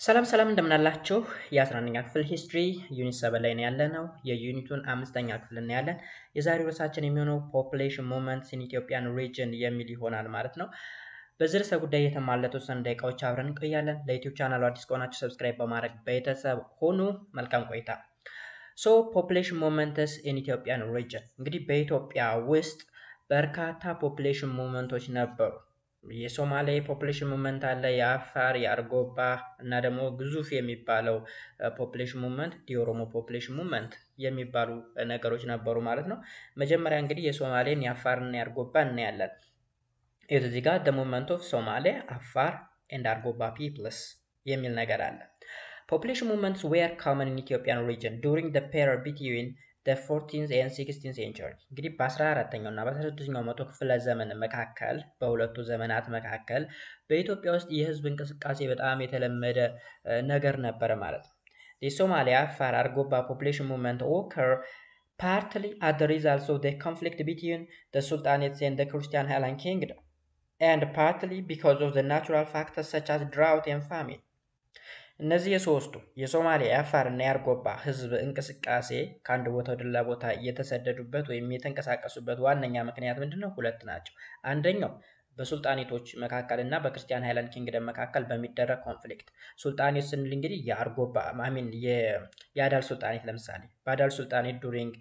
ሰላም ሰላም እንደምናላችሁ የ11ኛ ክፍል ሂስትሪ ዩኒት 7 ላይ ነው ያለነው። የዩኒቱን 5ኛ ክፍል እናያለን። የዛሬው ርዕሳችን የሚሆነው ፖፑሌሽን ሙቭመንትስ ኢን ኢትዮጵያን ሪጅን የሚል ይሆናል ማለት ነው። በዚህ ርዕሰ ጉዳይ የተሟለቱትን ደቂቃዎች አብረን እንቆያለን። ለዩቲዩብ ቻናሉ አዲስ ከሆናችሁ ሰብስክራይብ በማድረግ ቤተሰብ ሁኑ። መልካም ቆይታ። ፖፑሌሽን ሙቭመንትስ ኢን ኢትዮጵያን ሪጅን እንግዲህ በኢትዮጵያ ውስጥ በርካታ ፖፑሌሽን ሙቭመንቶች ነበሩ። የሶማሌ ፖፑሌሽን ሙቭመንት አለ፣ የአፋር፣ የአርጎባ እና ደግሞ ግዙፍ የሚባለው ፖፑሌሽን ሙቭመንት የኦሮሞ ፖፑሌሽን ሙቭመንት የሚባሉ ነገሮች ነበሩ ማለት ነው። መጀመሪያ እንግዲህ የሶማሌን፣ የአፋርና የአርጎባ እናያለን። እዚህ ጋር the movement of ሶማሌ፣ አፋር and አርጎባ peoples የሚል ነገር አለ። Population movements were common in Ethiopian region during the period between the 14th and 16th century እንግዲህ በ14ኛው እና በ16ኛው መቶ ክፍለ ዘመን መካከል በሁለቱ ዘመናት መካከል በኢትዮጵያ ውስጥ የህዝብ እንቅስቃሴ በጣም የተለመደ ነገር ነበረ ማለት ነው። የሶማሊያ አፋር አርጎባ population movement occur partly as the result of the conflict between the sultanates and the Christian Highland kingdom and partly because of the natural factors such as drought and famine እነዚህ የሶስቱ የሶማሌ የአፋር እና የአርጎባ ህዝብ እንቅስቃሴ ከአንድ ቦታ ወደ ሌላ ቦታ እየተሰደዱበት ወይም የተንቀሳቀሱበት ዋነኛ ምክንያት ምንድነው? ሁለት ናቸው። አንደኛው በሱልጣኔቶች መካከል እና በክርስቲያን ሃይላንድ ኪንግደም መካከል በሚደረግ ኮንፍሊክት። ሱልጣኔት ስንል እንግዲህ የአርጎባ የአዳል ሱልጣኔት ለምሳሌ በአዳል ሱልጣኔት ዱሪንግ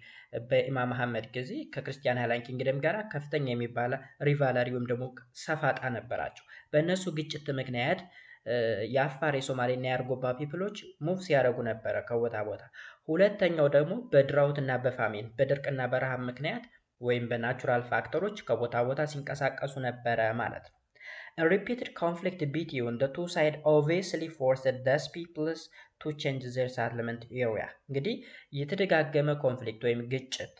በኢማም መሐመድ ጊዜ ከክርስቲያን ሃይላንድ ኪንግደም ጋር ከፍተኛ የሚባል ሪቫለሪ ወይም ደግሞ ሰፋጣ ነበራቸው። በእነሱ ግጭት ምክንያት የአፋር የሶማሌና የአርጎባ ፒፕሎች ሙቭ ሲያደርጉ ነበረ ከቦታ ቦታ። ሁለተኛው ደግሞ በድራውት እና በፋሚን በድርቅና በረሃብ ምክንያት ወይም በናቹራል ፋክተሮች ከቦታ ቦታ ሲንቀሳቀሱ ነበረ ማለት ነው። A repeated conflict between the two sides obviously forced these peoples to change their settlement area እንግዲህ የተደጋገመ ኮንፍሊክት ወይም ግጭት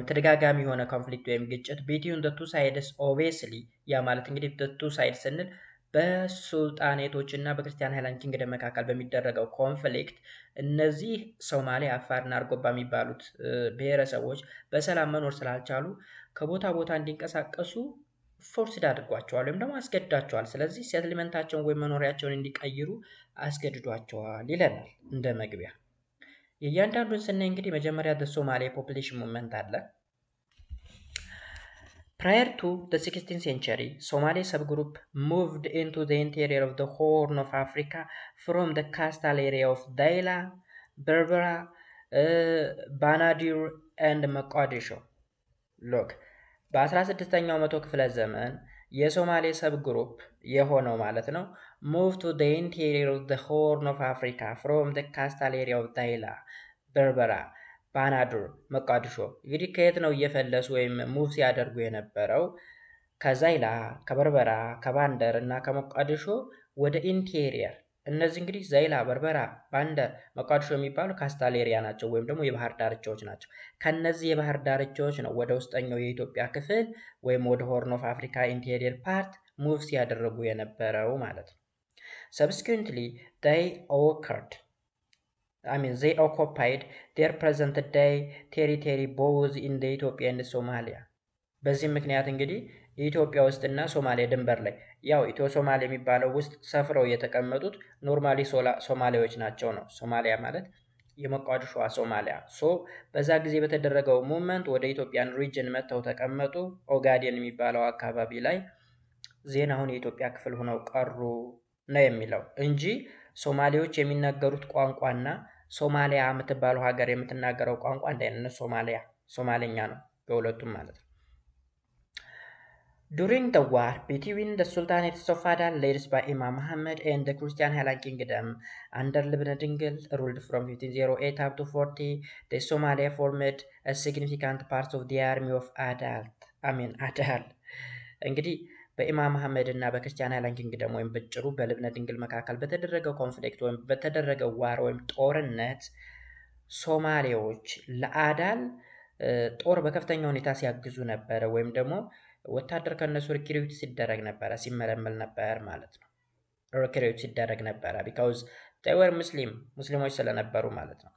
ተደጋጋሚ የሆነ ኮንፍሊክት ወይም ግጭት between the two sides obviously ያ ማለት እንግዲህ the two sides ስንል በሱልጣኔቶች እና በክርስቲያን ሃይላንድ ኪንግደም መካከል በሚደረገው ኮንፍሊክት እነዚህ ሶማሌ፣ አፋርና አርጎባ የሚባሉት ብሔረሰቦች በሰላም መኖር ስላልቻሉ ከቦታ ቦታ እንዲንቀሳቀሱ ፎርስድ አድርጓቸዋል ወይም ደግሞ አስገድዷቸዋል። ስለዚህ ሴትልመንታቸውን ወይም መኖሪያቸውን እንዲቀይሩ አስገድዷቸዋል ይለናል እንደ መግቢያ። የእያንዳንዱን ስናይ እንግዲህ መጀመሪያ ሶማሌ ፖፑሌሽን ሙቭመንት አለ። Prior to the 16th century, Somali subgroup moved into the interior of the Horn of Africa from the coastal area of Daila, Berbera, Banadir and Mogadishu. Look, በ16ኛው መቶ ክፍለ ዘመን የሶማሌ ሰብግሩፕ የሆነው ማለት ነው move to the interior of the Horn of Africa from the coastal area of Daila, Berbera, ባናዱር፣ መቃዲሾ እንግዲህ ከየት ነው እየፈለሱ ወይም ሙቭ ሲያደርጉ የነበረው? ከዛይላ፣ ከበርበራ፣ ከባንደር እና ከመቃዲሾ ወደ ኢንቴሪየር። እነዚህ እንግዲህ ዛይላ፣ በርበራ፣ ባንደር፣ መቃዲሾ የሚባሉ ካስታል ኤሪያ ናቸው ወይም ደግሞ የባህር ዳርቻዎች ናቸው። ከነዚህ የባህር ዳርቻዎች ነው ወደ ውስጠኛው የኢትዮጵያ ክፍል ወይም ወደ ሆርን ኦፍ አፍሪካ ኢንቴሪየር ፓርት ሙቭ ሲያደርጉ የነበረው ማለት ነው። Subsequently, they occupied their present day territory both in the Ethiopia and Somalia. በዚህ ምክንያት እንግዲህ ኢትዮጵያ ውስጥና ሶማሊያ ድንበር ላይ ያው ኢትዮ ሶማሊያ የሚባለው ውስጥ ሰፍረው የተቀመጡት ኖርማሊ ሶማሊያዎች ናቸው ነው። ሶማሊያ ማለት የሞቃዲሾ ሶማሊያ። በዛ ጊዜ በተደረገው ሙቭመንት ወደ ኢትዮጵያን ሪጅን መጥተው ተቀመጡ። ኦጋዴን የሚባለው አካባቢ ላይ ዜናውን የኢትዮጵያ ክፍል ሆነው ቀሩ ነው የሚለው እንጂ ሶማሌዎች የሚናገሩት ቋንቋና ሶማሊያ የምትባለው ሀገር የምትናገረው ቋንቋ እንደነ ሶማሌኛ ነው በሁለቱም ማለት ነው። During the war between the sultanates of Adal led by Imam Muhammad and the Christian Highland Kingdom under Libna Dingle ruled from 1508 up to 40, the Somalia formed a significant part of the army of Adal. እንግዲህ በኢማም መሐመድ እና በክርስቲያን ሃይላንድ ኪንግደም ወይም በጭሩ በልብነ ድንግል መካከል በተደረገው ኮንፍሊክት ወይም በተደረገው ዋር ወይም ጦርነት ሶማሌዎች ለአዳል ጦር በከፍተኛ ሁኔታ ሲያግዙ ነበረ ወይም ደግሞ ወታደር ከነሱ ሪክሩት ሲደረግ ነበረ ሲመለመል ነበር ማለት ነው። ሪክሩት ሲደረግ ነበረ because they were ሙስሊሞች ስለነበሩ ማለት ነው።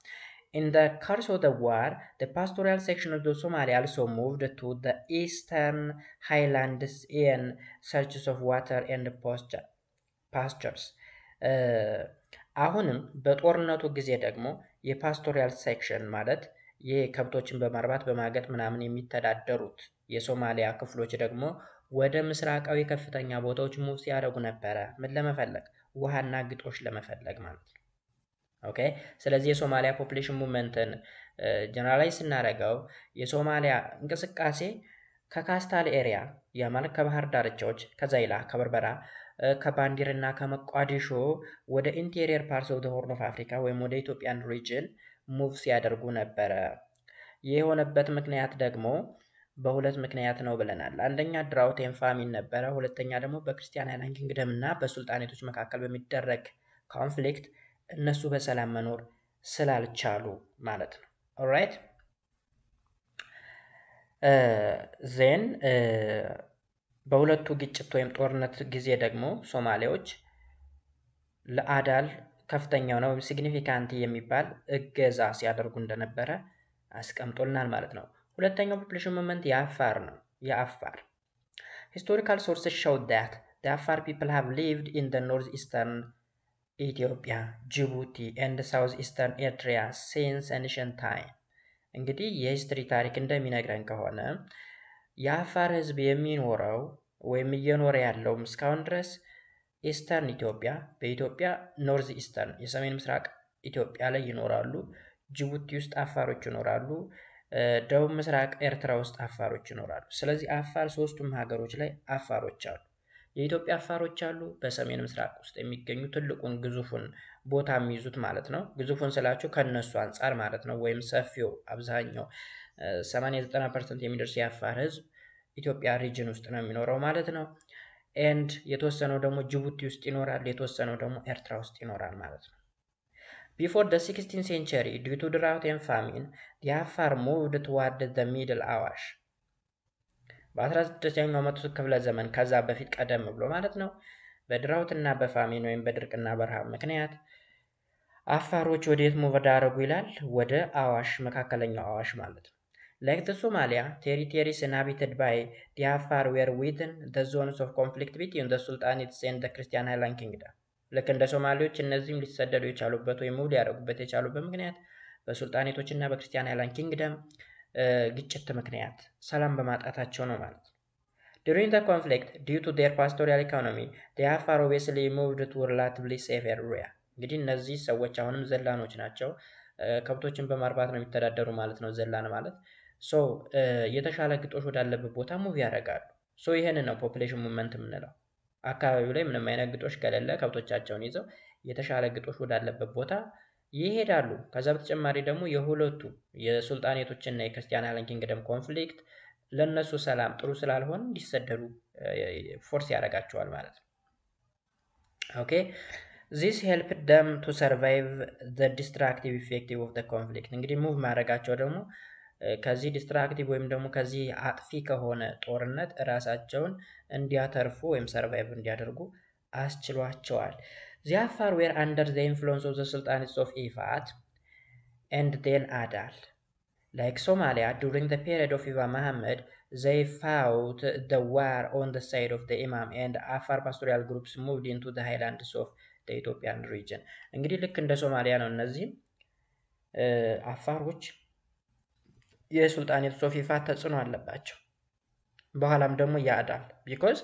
In the course of the war, the pastoral section of the Somalia also moved to the eastern highlands in search of water and ፓስቸርስ። አሁንም በጦርነቱ ጊዜ ደግሞ የፓስቶሪያል ሴክሽን ማለት የከብቶችን በማርባት በማገጥ ምናምን የሚተዳደሩት የሶማሊያ ክፍሎች ደግሞ ወደ ምስራቃዊ ከፍተኛ ቦታዎች ሙቭ ሲያደርጉ ነበረ። ምን ለመፈለግ? ውሃና ግጦሽ ለመፈለግ ማለት ነው። ኦኬ። ስለዚህ የሶማሊያ ፖፑሌሽን ሙቭመንትን ጀነራላይዝ ስናደርገው የሶማሊያ እንቅስቃሴ ከካስታል ኤሪያ ያ ማለት ከባህር ዳርቻዎች ከዛይላ ከበርበራ ከባንዲር እና ከመቋዲሾ ወደ ኢንቴሪየር ፓርትስ ኦፍ ዘ ሆርን ኦፍ አፍሪካ ወይም ወደ ኢትዮጵያን ሪጅን ሙቭ ሲያደርጉ ነበረ። ይህ የሆነበት ምክንያት ደግሞ በሁለት ምክንያት ነው ብለናል። አንደኛ ድራውት ኤንድ ፋሚን ነበረ። ሁለተኛ ደግሞ በክርስቲያን ሃይላንድ ኪንግደም እና በሱልጣኔቶች መካከል በሚደረግ ኮንፍሊክት እነሱ በሰላም መኖር ስላልቻሉ ማለት ነው። ኦልራይት ዜን በሁለቱ ግጭት ወይም ጦርነት ጊዜ ደግሞ ሶማሌዎች ለአዳል ከፍተኛ ነው ወይም ሲግኒፊካንት የሚባል እገዛ ሲያደርጉ እንደነበረ አስቀምጦልናል ማለት ነው። ሁለተኛው ፖፑሌሽን ሙቭመንት የአፋር ነው። የአፋር ሂስቶሪካል ሶርስስ ሾው ዳት the Afar people have lived in the northeastern Ethiopia, Djibouti and southeastern Eritrea since ancient time። እንግዲህ የሂስትሪ ታሪክ እንደሚነግረን ከሆነ የአፋር ህዝብ የሚኖረው ወይም እየኖረ ያለው እስካሁን ድረስ ኢስተርን ኢትዮጵያ በኢትዮጵያ ኖርዝ ኢስተርን የሰሜን ምስራቅ ኢትዮጵያ ላይ ይኖራሉ። ጅቡቲ ውስጥ አፋሮች ይኖራሉ። ደቡብ ምስራቅ ኤርትራ ውስጥ አፋሮች ይኖራሉ። ስለዚህ አፋር ሶስቱም ሀገሮች ላይ አፋሮች አሉ። የኢትዮጵያ አፋሮች አሉ። በሰሜን ምስራቅ ውስጥ የሚገኙ ትልቁን ግዙፉን ቦታ የሚይዙት ማለት ነው። ግዙፉን ስላችሁ ከነሱ አንጻር ማለት ነው። ወይም ሰፊው አብዛኛው 80-90% የሚደርስ የአፋር ህዝብ ኢትዮጵያ ሪጅን ውስጥ ነው የሚኖረው ማለት ነው። ኤንድ የተወሰነው ደግሞ ጅቡቲ ውስጥ ይኖራል። የተወሰነው ደግሞ ኤርትራ ውስጥ ይኖራል ማለት ነው። Before the 16th century, due to drought and famine, the Afar moved toward the middle Awash. በ16ኛው መቶ ክፍለ ዘመን ከዛ በፊት ቀደም ብሎ ማለት ነው በድራውት እና በፋሚን ወይም በድርቅና በረሃብ ምክንያት አፋሮች ወዴት ሙቭ አደረጉ ይላል? ወደ አዋሽ መካከለኛው አዋሽ ማለት ነው። Like the Somalia, territories inhabited by the Afar were within the zones of conflict between the Sultanates and the Christian Highland Kingdom. ልክ እንደ ሶማሌዎች እነዚህም ሊሰደዱ የቻሉበት ወይም ሙቭ ሊያደርጉበት የቻሉበት ምክንያት በሱልጣኔቶች እና በክርስቲያን ሃይላንድ ኪንግደም ግጭት ምክንያት ሰላም በማጣታቸው ነው ማለት ነው። During the conflict, due to their pastoral economy, the Afar obviously moved to relatively safe area. እንግዲህ እነዚህ ሰዎች አሁንም ዘላኖች ናቸው። ከብቶችን በማርባት ነው የሚተዳደሩ ማለት ነው ዘላን ማለት። ሶ የተሻለ ግጦሽ ወዳለበት ቦታ ሙቭ ያደርጋሉ። ሶ ይሄንን ነው ፖፑሌሽን ሙቭመንት የምንለው። አካባቢው ላይ ምንም አይነት ግጦሽ ከሌለ ከብቶቻቸውን ይዘው የተሻለ ግጦሽ ወዳለበት ቦታ ይሄዳሉ። ከዛ በተጨማሪ ደግሞ የሁለቱ የሱልጣኔቶችና የክርስቲያን ሃይላንድ ኪንግደም ኮንፍሊክት ለነሱ ሰላም ጥሩ ስላልሆነ እንዲሰደዱ ፎርስ ያደርጋቸዋል ማለት ነው። ኦኬ this helped them to survive the destructive effect of the conflict። እንግዲህ ሙቭ ማድረጋቸው ደግሞ ከዚህ ዲስትራክቲቭ ወይም ደግሞ ከዚህ አጥፊ ከሆነ ጦርነት ራሳቸውን እንዲያተርፉ ወይም ሰርቫይቭ እንዲያደርጉ አስችሏቸዋል። The Afar were under the influence of the sultanates of Ifat and then Adal. Like Somalia, during the period of Imam Muhammad, they fought the war on the side of the Imam and Afar pastoral groups moved into the highlands of the Ethiopian region. እንግዲህ ልክ እንደ ሶማሊያ ነው። እነዚህም አፋሮች የሱልጣኔት ኦፍ ኢፋት ተጽዕኖ አለባቸው። በኋላም ደግሞ የአዳል ቢኮዝ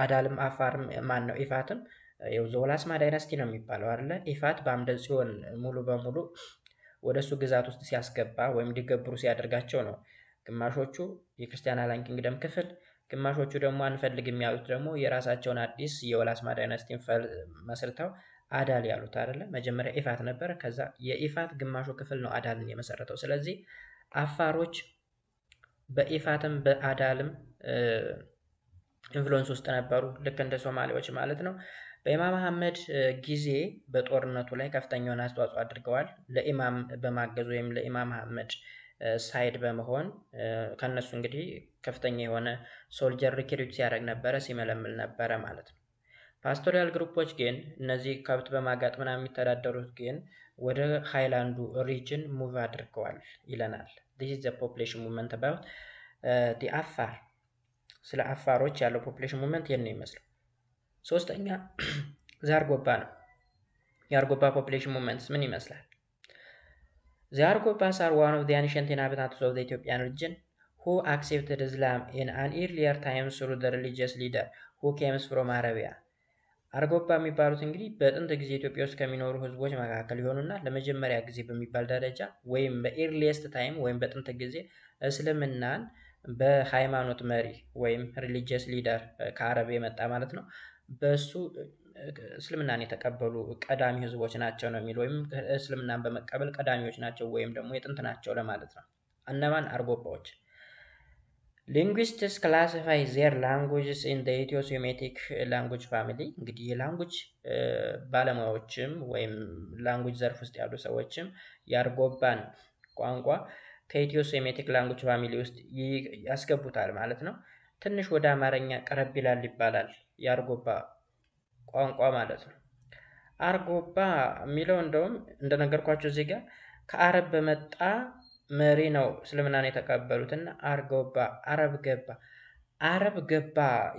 አዳልም አፋርም ማን ነው ኢፋትም የዘወላስማ ዳይናስቲ ነው የሚባለው አይደለ? ኢፋት በአምደ ጽዮን ሙሉ በሙሉ ወደሱ ግዛት ውስጥ ሲያስገባ ወይም እንዲገብሩ ሲያደርጋቸው ነው። ግማሾቹ የክርስቲያን ሃይላንድ ኪንግደም ክፍል፣ ግማሾቹ ደግሞ አንፈልግም ያሉት ደግሞ የራሳቸውን አዲስ የወላስማ ዳይናስቲን መስርተው አዳል ያሉት አይደለ? መጀመሪያ ኢፋት ነበር። ከዛ የኢፋት ግማሹ ክፍል ነው አዳልን የመሰረተው። ስለዚህ አፋሮች በኢፋትም በአዳልም ኢንፍሉዌንስ ውስጥ ነበሩ፣ ልክ እንደ ሶማሌዎች ማለት ነው። በኢማም መሐመድ ጊዜ በጦርነቱ ላይ ከፍተኛውን አስተዋጽኦ አድርገዋል። ለኢማም በማገዝ ወይም ለኢማም መሐመድ ሳይድ በመሆን ከነሱ እንግዲህ ከፍተኛ የሆነ ሶልጀር ሪክሩት ሲያደርግ ነበረ፣ ሲመለምል ነበረ ማለት ነው። ፓስቶሪያል ግሩፖች ግን እነዚህ ከብት በማጋጥ ምናምን የሚተዳደሩት ግን ወደ ሃይላንዱ ሪጅን ሙቭ አድርገዋል ይለናል። this is the population movement about the Afar። ስለ አፋሮች ያለው ፖፑሌሽን ሙቭመንት ይሄን ነው ይመስላል። ሶስተኛ ዛርጎባ ነው። የአርጎባ ፖፑሌሽን ሙቭመንትስ ምን ይመስላል? The Argopas are one of the ancient inhabitants of the Ethiopian region who accepted Islam in an earlier time through the religious leader who came from Arabia. አርጎባ የሚባሉት እንግዲህ በጥንት ጊዜ ኢትዮጵያ ውስጥ ከሚኖሩ ህዝቦች መካከል የሆኑና ለመጀመሪያ ጊዜ በሚባል ደረጃ ወይም በኤርሊየስት ታይም ወይም በጥንት ጊዜ እስልምናን በሃይማኖት መሪ ወይም ሪሊጂየስ ሊደር ከአረብ የመጣ ማለት ነው በሱ እስልምናን የተቀበሉ ቀዳሚ ህዝቦች ናቸው ነው የሚል ወይም እስልምናን በመቀበል ቀዳሚዎች ናቸው ወይም ደግሞ የጥንት ናቸው ለማለት ነው። እነማን? አርጎባዎች። Linguists classify their languages in the Ethio-Semitic language family። እንግዲህ የላንጉጅ ባለሙያዎችም ወይም ላንጉጅ ዘርፍ ውስጥ ያሉ ሰዎችም የአርጎባን ቋንቋ ከኢትዮ-ሴሜቲክ ላንጉጅ ፋሚሊ ውስጥ ያስገቡታል ማለት ነው። ትንሽ ወደ አማርኛ ቀረብ ይላል ይባላል የአርጎባ ቋንቋ ማለት ነው። አርጎባ የሚለው እንደውም እንደነገርኳችሁ እዚህ ጋር ከአረብ በመጣ መሪ ነው እስልምናን የተቀበሉትና አርጎባ አረብ ገባ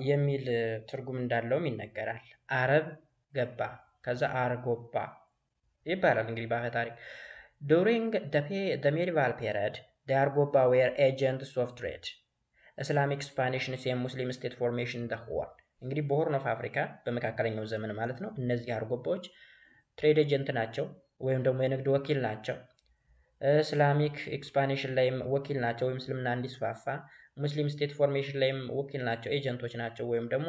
የሚል ትርጉም እንዳለውም ይነገራል። አረብ ገባ ከዛ አርጎባ ይባላል። እንግዲህ በአፈ ታሪክ during the medieval period the Argoba were agents of trade, Islamic expansion and Muslim state formation in the whole። እንግዲህ በሆርን ኦፍ አፍሪካ በመካከለኛው ዘመን ማለት ነው እነዚህ አርጎባዎች ትሬድ ኤጀንት ናቸው ወይም ደግሞ የንግድ ወኪል ናቸው። ኢስላሚክ ኤክስፓንሽን ላይም ወኪል ናቸው ወይም እስልምና እንዲስፋፋ፣ ሙስሊም ስቴት ፎርሜሽን ላይም ወኪል ናቸው ኤጀንቶች ናቸው ወይም ደግሞ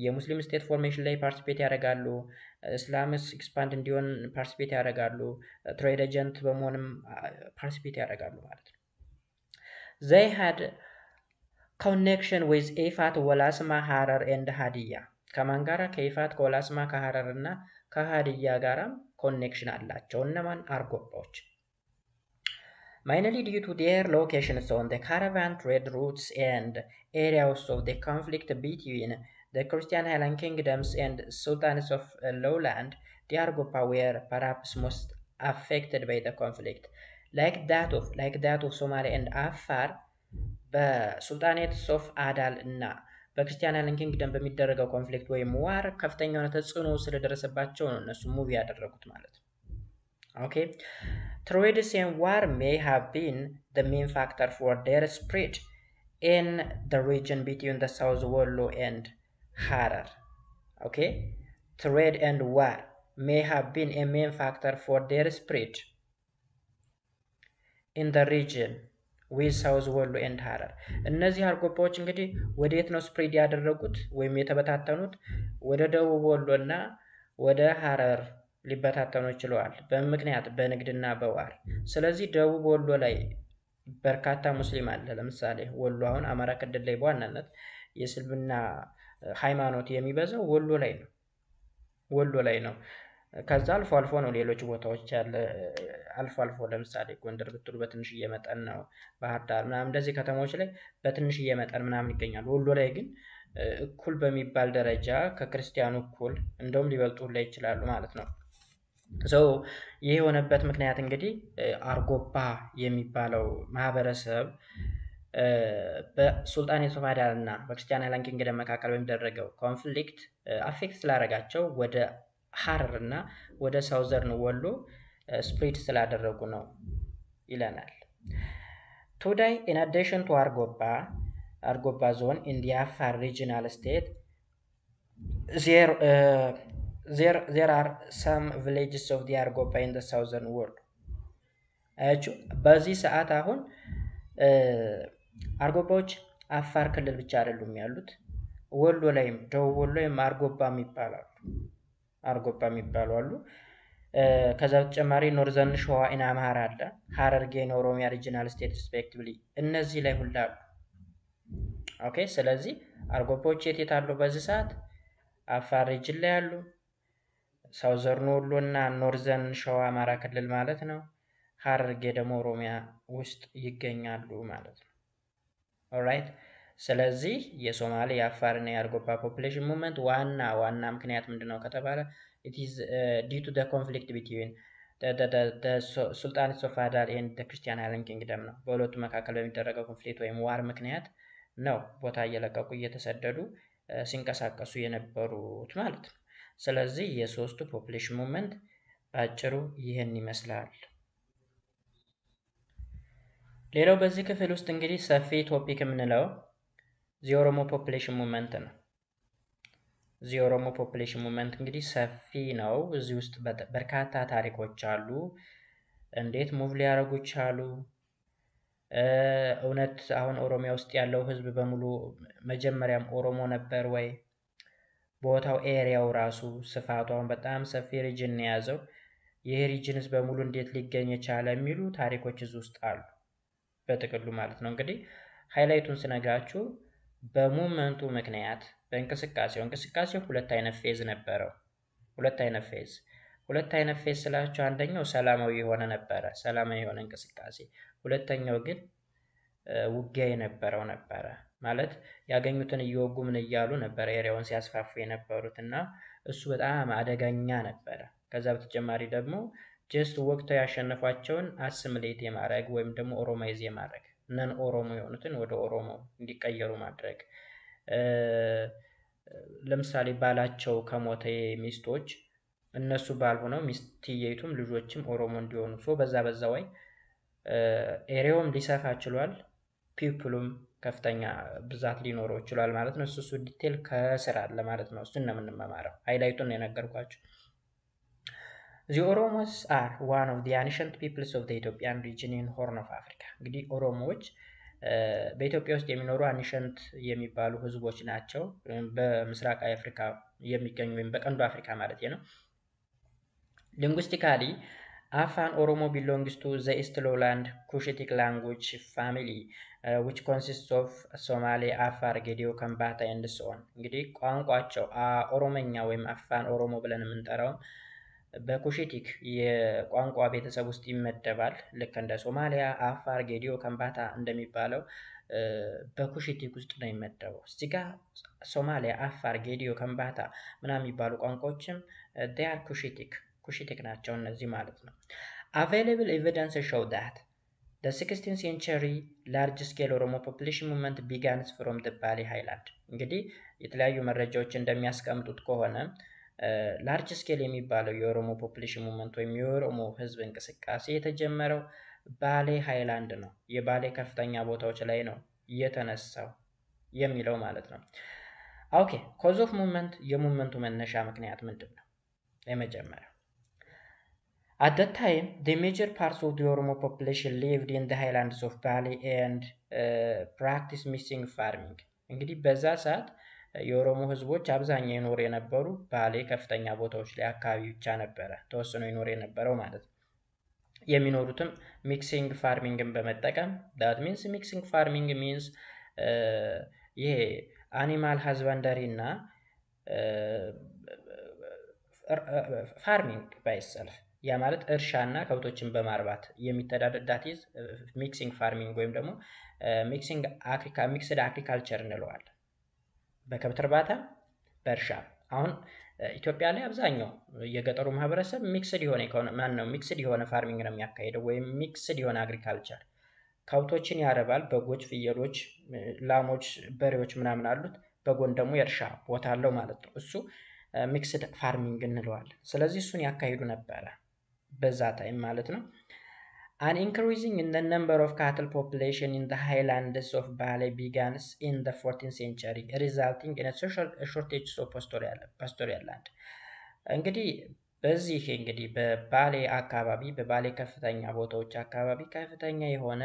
የሙስሊም ስቴት ፎርሜሽን ላይ ፓርቲሲፔት ያደርጋሉ። እስላምስ ኤክስፓንድ እንዲሆን ፓርቲሲፔት ያደርጋሉ። ትሬድ ኤጀንት በመሆንም ፓርቲሲፔት ያደርጋሉ ማለት ነው። they had connection with ኢፋት ወላስማ ሀረር ኤንድ ሀዲያ። ከማን ጋራ? ከኢፋት ከወላስማ ከሀረር እና ከሀዲያ ጋራም ኮኔክሽን አላቸው። እነማን? አርጎባዎች። mainly due to their locations on the caravan trade routes and areas of the conflict between the Christian Highland kingdoms and sultans of lowland, the Argoba were perhaps most affected by the conflict, like that of Somalia and Afar. በሱልጣኔትስ ኦፍ አዳል እና በክርስቲያን ሃይላንድ ኪንግደም በሚደረገው ኮንፍሊክት ወይም ዋር ከፍተኛ የሆነ ተጽዕኖ ስለደረሰባቸው ነው እነሱ ሙቪ ያደረጉት ማለት ነው። ኦኬ ትሬድስ ኤንድ ዋር may have been the main factor for their spread in the region between the South Wollo and Harar. Okay, trade and war may have been a main factor for their spread in the region with South Wollo and Harar። እነዚህ አርጎባዎች እንግዲህ ወዴት ነው ስፕሬድ ያደረጉት ወይም የተበታተኑት? ወደ ደቡብ ወሎ እና ወደ ሀረር ሊበታተኑ ችለዋል። በምክንያት በንግድና በዋር። ስለዚህ ደቡብ ወሎ ላይ በርካታ ሙስሊም አለ። ለምሳሌ ወሎ አሁን አማራ ክልል ላይ በዋናነት የእስልምና ሃይማኖት የሚበዛው ወሎ ላይ ነው። ከዛ አልፎ አልፎ ነው ሌሎች ቦታዎች ያለ አልፎ ለምሳሌ ጎንደር ብትሉ በትንሽዬ መጠን ነው። ባህር ዳር ምናምን እንደዚህ ከተሞች ላይ በትንሽዬ መጠን ምናምን ይገኛሉ። ወሎ ላይ ግን እኩል በሚባል ደረጃ ከክርስቲያኑ እኩል እንደውም ሊበልጡ ላይ ይችላሉ ማለት ነው። ይህ የሆነበት ምክንያት እንግዲህ አርጎባ የሚባለው ማህበረሰብ በሱልጣኔት ኦፍ አዳል እና በክርስቲያን ሃይላንድ ኪንግደም መካከል በሚደረገው ኮንፍሊክት አፌክት ስላደረጋቸው ወደ ሀረር እና ወደ ሳውዘርን ወሎ ስፕሬድ ስላደረጉ ነው ይለናል። ቱዳይ in addition to Argoba zone in the Afar regional state, there are some villages of the Argoba in the southern world. በዚህ ሰዓት አሁን አርጎባዎች አፋር ክልል ብቻ አይደሉም ያሉት፣ ወሎ ላይም ደቡብ ወሎ ላይም አርጎባ የሚባሉ አሉ። ከዛ በተጨማሪ ኖርዘርን ሸዋ እና አማራ አለ፣ ሀረርጌ እና ኦሮሚያ ሪጂናል ስቴት ሪስፔክቲቭሊ እነዚህ ላይ ሁላ አሉ። ኦኬ ስለዚህ አርጎባዎች የት አሉ በዚህ ሰዓት? አፋር ሪጅን ላይ አሉ። ሳውዘርን ወሎ እና ኖርዘርን ሸዋ አማራ ክልል ማለት ነው። ሀረርጌ ደግሞ ኦሮሚያ ውስጥ ይገኛሉ ማለት ነው። ኦልራይት ስለዚህ የሶማሌ የአፋር እና የአርጎባ ፖፑሌሽን ሙቭመንት ዋና ምክንያት ምንድነው ከተባለ it is due to the conflict between the sultanates of Adal and the Christian Highland Kingdom ነው። በሁለቱ መካከል በሚደረገው ኮንፍሊክት ወይም ዋር ምክንያት ነው ቦታ እየለቀቁ እየተሰደዱ ሲንቀሳቀሱ የነበሩት ማለት ነው። ስለዚህ የሶስቱ ፖፑሌሽን ሙቭመንት በአጭሩ ይህን ይመስላል። ሌላው በዚህ ክፍል ውስጥ እንግዲህ ሰፊ ቶፒክ የምንለው የኦሮሞ ፖፑሌሽን ሙቭመንት ነው። የኦሮሞ ፖፑሌሽን ሙቭመንት እንግዲህ ሰፊ ነው። እዚህ ውስጥ በርካታ ታሪኮች አሉ። እንዴት ሙቭ ሊያደርጉ ቻሉ? እውነት አሁን ኦሮሚያ ውስጥ ያለው ህዝብ በሙሉ መጀመሪያም ኦሮሞ ነበር ወይ? ቦታው ኤሪያው ራሱ ስፋቱ አሁን በጣም ሰፊ ሪጅን ነው የያዘው። ይሄ ሪጅንስ በሙሉ እንዴት ሊገኝ የቻለ የሚሉ ታሪኮች እዚህ ውስጥ አሉ። በጥቅሉ ማለት ነው። እንግዲህ ሃይላይቱን ስነግራችሁ በሙቭመንቱ ምክንያት እንቅስቃሴው ሁለት አይነት ፌዝ ነበረው። ሁለት አይነት ፌዝ ስላችሁ አንደኛው ሰላማዊ የሆነ ነበረ፣ ሰላማዊ የሆነ እንቅስቃሴ። ሁለተኛው ግን ውጊያ የነበረው ነበረ። ማለት ያገኙትን እየወጉ ምን እያሉ ነበረ ኤሪያውን ሲያስፋፉ የነበሩት እና እሱ በጣም አደገኛ ነበረ። ከዛ በተጨማሪ ደግሞ ጀስት ወቅታው ያሸነፏቸውን አስምሌት የማድረግ ወይም ደግሞ ኦሮማይዝ የማድረግ ነን ኦሮሞ የሆኑትን ወደ ኦሮሞ እንዲቀየሩ ማድረግ። ለምሳሌ ባላቸው ከሞተ ሚስቶች እነሱ ባልሆነው ሚስትየቱም ልጆችም ኦሮሞ እንዲሆኑ በዛ ወይ ኤሪያውም ሊሰፋ ችሏል። ፒፕሉም ከፍተኛ ብዛት ሊኖረው ይችላል ማለት ነው። እሱ ዲቴል ከስር አለ ማለት ነው። እሱን ነው የምንመማረው። ሃይላይቱን ነው የነገርኳችሁ። The Oromos are one of the ancient peoples of the Ethiopian region in Horn of Africa. እንግዲህ ኦሮሞዎች በኢትዮጵያ ውስጥ የሚኖሩ አኒሸንት የሚባሉ ህዝቦች ናቸው። በምስራቃዊ አፍሪካ የሚገኙ ወይም በቀንዱ አፍሪካ ማለት ነው። ሊንጉስቲካሊ Afan Oromo belongs to the East Lowland Cushitic language family, which consists of Somali, Afar, Gedio, Kambata and so on. እንግዲህ ቋንቋቸው ኦሮመኛ ወይም አፋን ኦሮሞ ብለን የምንጠራው በኩሽቲክ የቋንቋ ቤተሰብ ውስጥ ይመደባል። ልክ እንደ ሶማሊያ፣ አፋር፣ ጌዲዮ፣ ከምባታ እንደሚባለው በኩሽቲክ ውስጥ ነው የሚመደበው። እዚህ ጋር ሶማሊያ፣ አፋር፣ ጌዲዮ፣ ከምባታ ምናምን የሚባሉ ቋንቋዎችም they are ኩሽቲክ ናቸው እነዚህ ማለት ነው። Available evidence show that the 16th century large scale Oromo population movement begins from the Bali Highland. እንግዲህ የተለያዩ መረጃዎች እንደሚያስቀምጡት ከሆነ ላርጅ ስኬል የሚባለው የኦሮሞ ፖፑሌሽን ሙቭመንት ወይም የኦሮሞ ህዝብ እንቅስቃሴ የተጀመረው ባሌ ሃይላንድ ነው። የባሌ ከፍተኛ ቦታዎች ላይ ነው የተነሳው የሚለው ማለት ነው። ኦኬ ኮዝ ኦፍ ሙቭመንት፣ የሙቭመንቱ መነሻ ምክንያት ምንድን ነው? የመጀመሪያው at that time the major parts of the Oromo population lived in the highlands of Bali and practiced mixing farming. እንግዲህ በዛ ሰዓት የኦሮሞ ህዝቦች አብዛኛው ይኖር የነበሩ ባሌ ከፍተኛ ቦታዎች ላይ አካባቢ ብቻ ነበረ ተወስኖ ይኖር የነበረው ማለት ነው። የሚኖሩትም ሚክሲንግ ፋርሚንግን በመጠቀም that means mixing farming means ይሄ አኒማል ሃዝባንደሪ እና ፋርሚንግ ባይሰልፍ ያ ማለት እርሻና ከብቶችን በማርባት የሚተዳደር that is mixing farming ወይም ደግሞ ሚክስድ አግሪካልቸር እንለዋለን። በከብት እርባታ በእርሻ አሁን ኢትዮጵያ ላይ አብዛኛው የገጠሩ ማህበረሰብ ሚክስድ የሆነ ፋርሚንግ ነው የሚያካሂደው ወይም ሚክስድ የሆነ አግሪካልቸር። ከብቶችን ያረባል፣ በጎች፣ ፍየሎች፣ ላሞች፣ በሬዎች ምናምን አሉት። በጎን ደግሞ የእርሻ ቦታ አለው ማለት ነው። እሱ ሚክስድ ፋርሚንግ እንለዋለን። ስለዚህ እሱን ያካሂዱ ነበረ በዛ ታይም ማለት ነው። An increasing in the number of cattle population in the highlands of Bali begins in the 14th century, resulting in a shortage of pastoral land. እንግዲህ በዚህ እንግዲህ በባሌ አካባቢ በባሌ ከፍተኛ ቦታዎች አካባቢ ከፍተኛ የሆነ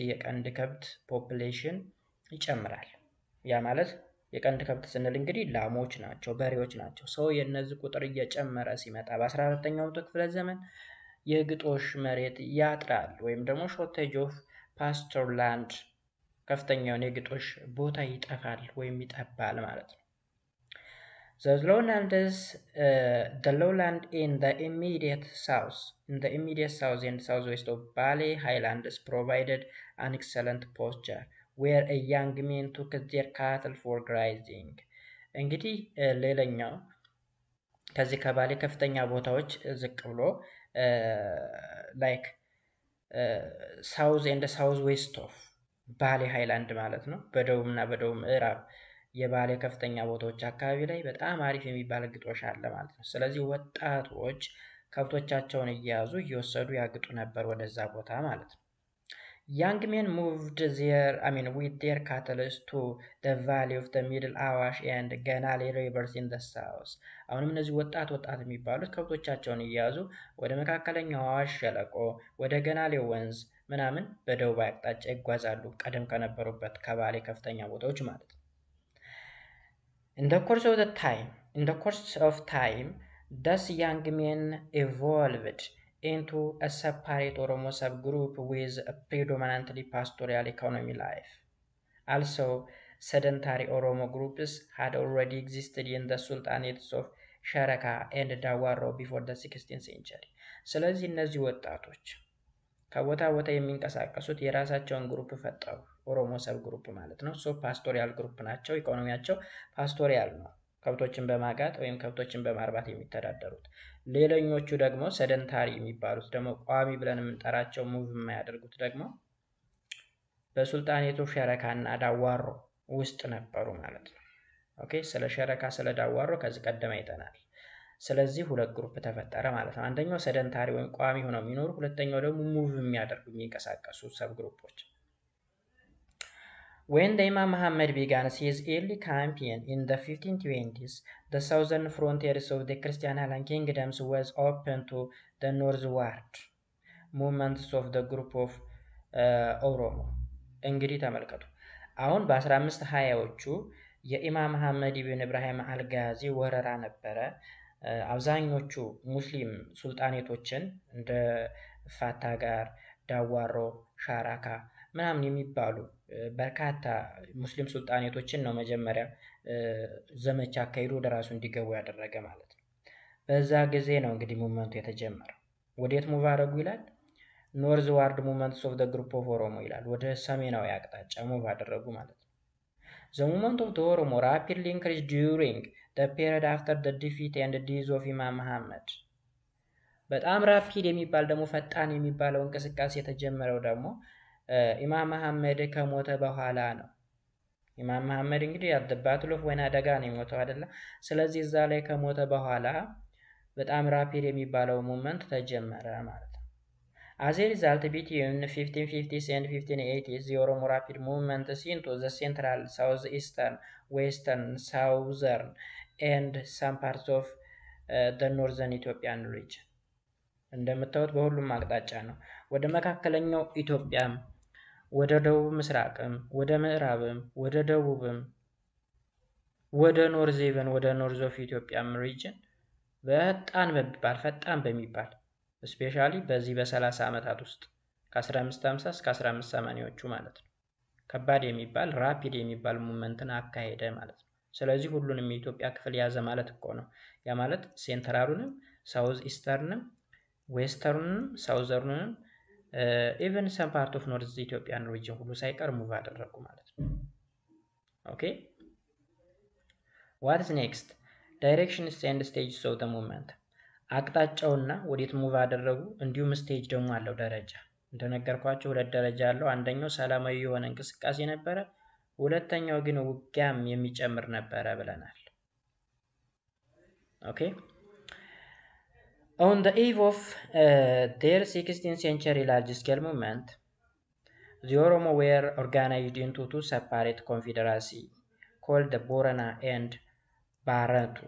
የቀንድ ከብት ፖፑሌሽን ይጨምራል። ያ ማለት የቀንድ ከብት ስንል እንግዲህ ላሞች ናቸው፣ በሬዎች ናቸው። ሰው የነዚህ ቁጥር እየጨመረ ሲመጣ በ14ኛው ክፍለ ዘመን የግጦሽ መሬት ያጥራል ወይም ደግሞ ሾርቴጅ ኦፍ ፓስቶር ላንድ ከፍተኛውን የግጦሽ ቦታ ይጠፋል ወይም ይጠባል ማለት ነው። The lowland in the immediate south and southwest of Bali Highlands provided an excellent pasture where a young men took their cattle for grazing. እንግዲህ ሌላኛው ከዚህ ከባሌ ከፍተኛ ቦታዎች ዝቅ ብሎ ላይክ ሳውዝ ኤንድ ሳውዝ ዌስት ኦፍ ባሌ ሃይላንድ ማለት ነው። በደቡብና በደቡብ ምዕራብ የባሌ ከፍተኛ ቦታዎች አካባቢ ላይ በጣም አሪፍ የሚባል ግጦሽ አለ ማለት ነው። ስለዚህ ወጣቶች ከብቶቻቸውን እየያዙ እየወሰዱ ያግጡ ነበር ወደዛ ቦታ ማለት ነው። Young men moved with their cattle to the valley of the Middle Awash and Ganali rivers in the south. አሁንም እነዚህ ወጣት የሚባሉት ከብቶቻቸውን እየያዙ ወደ መካከለኛው አዋሽ ሸለቆ ወደ ገናሌ ወንዝ ምናምን በደቡብ አቅጣጫ ይጓዛሉ ቀደም ከነበሩበት ከባሌ ከፍተኛ ቦታዎች ማለት ነው። In the course of time, thus young men evolved into a separate Oromo subgroup with a predominantly pastoral economy life. Also, sedentary Oromo groups had already existed in the sultanates of Sharaka and Dawaro before the 16th century. ስለዚህ እነዚህ ወጣቶች ከቦታ ቦታ የሚንቀሳቀሱት የራሳቸውን ግሩፕ ፈጠሩ። ኦሮሞ ሰብ ግሩፕ ማለት ነው። ፓስቶሪያል ግሩፕ ናቸው። ኢኮኖሚያቸው ፓስቶሪያል ነው። ከብቶችን በማጋጥ ወይም ከብቶችን በማርባት የሚተዳደሩት። ሌላኞቹ ደግሞ ሰደንታሪ የሚባሉት ደግሞ ቋሚ ብለን የምንጠራቸው ሙቭ የማያደርጉት ደግሞ በሱልጣኔቱ ሸረካና ዳዋሮ ውስጥ ነበሩ ማለት ነው። ኦኬ፣ ስለ ሸረካ ስለ ዳዋሮ ከዚህ ቀደም አይተናል። ስለዚህ ሁለት ግሩፕ ተፈጠረ ማለት ነው። አንደኛው ሰደንታሪ ወይም ቋሚ ሆነው የሚኖሩ፣ ሁለተኛው ደግሞ ሙቭ የሚያደርጉ የሚንቀሳቀሱ ሰብ ግሩፖች። When the Imam Muhammad began his early campaign in the 1520s, the southern frontiers of the Christian Island kingdoms was open to the northward movements of the group of Oromo. እንግዲህ ተመልከቱ። አሁን በ1520ዎቹ የኢማም መሐመድ ኢብን ኢብራሂም አልጋዚ ወረራ ነበረ። አብዛኞቹ ሙስሊም ሱልጣኔቶችን እንደ ፋታጋር፣ ዳዋሮ፣ ሻራካ ምናምን የሚባሉ በርካታ ሙስሊም ሱልጣኔቶችን ነው መጀመሪያ ዘመቻ አካሂዶ ወደ ራሱ እንዲገቡ ያደረገ ማለት ነው። በዛ ጊዜ ነው እንግዲህ ሙቭመንቱ የተጀመረው። ወዴት ሙቭ አደረጉ ይላል? ኖርዝ ዋርድ ሙቭመንትስ ኦፍ ዘ ግሩፕ ኦፍ ኦሮሞ ይላል። ወደ ሰሜናዊ አቅጣጫ ሙቭ አደረጉ ማለት ነው። The movement of the Oromo rapidly increased during the period after the defeat and death of Imam Muhammad. በጣም ራፒድ የሚባል ደግሞ ፈጣን የሚባለው እንቅስቃሴ የተጀመረው ደግሞ ኢማም መሐመድ ከሞተ በኋላ ነው። ኢማም መሐመድ እንግዲህ ባትል ኦፍ ወይና ደጋ ነው የሞተው አይደለ? ስለዚህ እዛ ላይ ከሞተ በኋላ በጣም ራፒድ የሚባለው ሙቭመንት ተጀመረ ማለት ነው። As a result, between 1550s and 1580s, the Oromo rapid movement into the central, southeastern, western, southern, and some parts of the northern Ethiopian region. እንደምታዩት በሁሉም አቅጣጫ ነው። ወደ መካከለኛው ኢትዮጵያም፣ ወደ ደቡብ ምስራቅም፣ ወደ ምዕራብም፣ ወደ ደቡብም፣ ወደ ኖርዝ ኢቨን ወደ ኖርዝ ኦፍ ኢትዮጵያም ሪጅን ፈጣን በሚባል ስፔሻሊ በዚህ በ30 ዓመታት ውስጥ ከ1550 እስከ 1580ዎቹ ማለት ነው ከባድ የሚባል ራፒድ የሚባል ሙቭመንትን አካሄደ ማለት ነው። ስለዚህ ሁሉንም የኢትዮጵያ ክፍል ያዘ ማለት እኮ ነው። ያ ማለት ሴንትራሉንም፣ ሳውዝ ኢስተርንም፣ ዌስተርኑንም፣ ሳውዘርኑንም ኢቨን ሰም ፓርት ኦፍ ኖርዝ ኢትዮጵያን ሪጅን ሁሉ ሳይቀር ሙቭ አደረጉ ማለት ነው። ኦኬ ዋትስ ኔክስት ዳይሬክሽንስ ኤንድ ስቴጅስ ኦፍ ዘ ሙቭመንት። አቅጣጫውና ወዴት ሙቭ አደረጉ፣ እንዲሁም ስቴጅ ደግሞ አለው ደረጃ። እንደነገርኳቸው ሁለት ደረጃ አለው። አንደኛው ሰላማዊ የሆነ እንቅስቃሴ ነበረ፣ ሁለተኛው ግን ውጊያም የሚጨምር ነበረ ብለናል። ኦኬ On the eve of their 16th century large-scale movement, the Oromo were organized into two separate confederacies called the Borana and Barantu.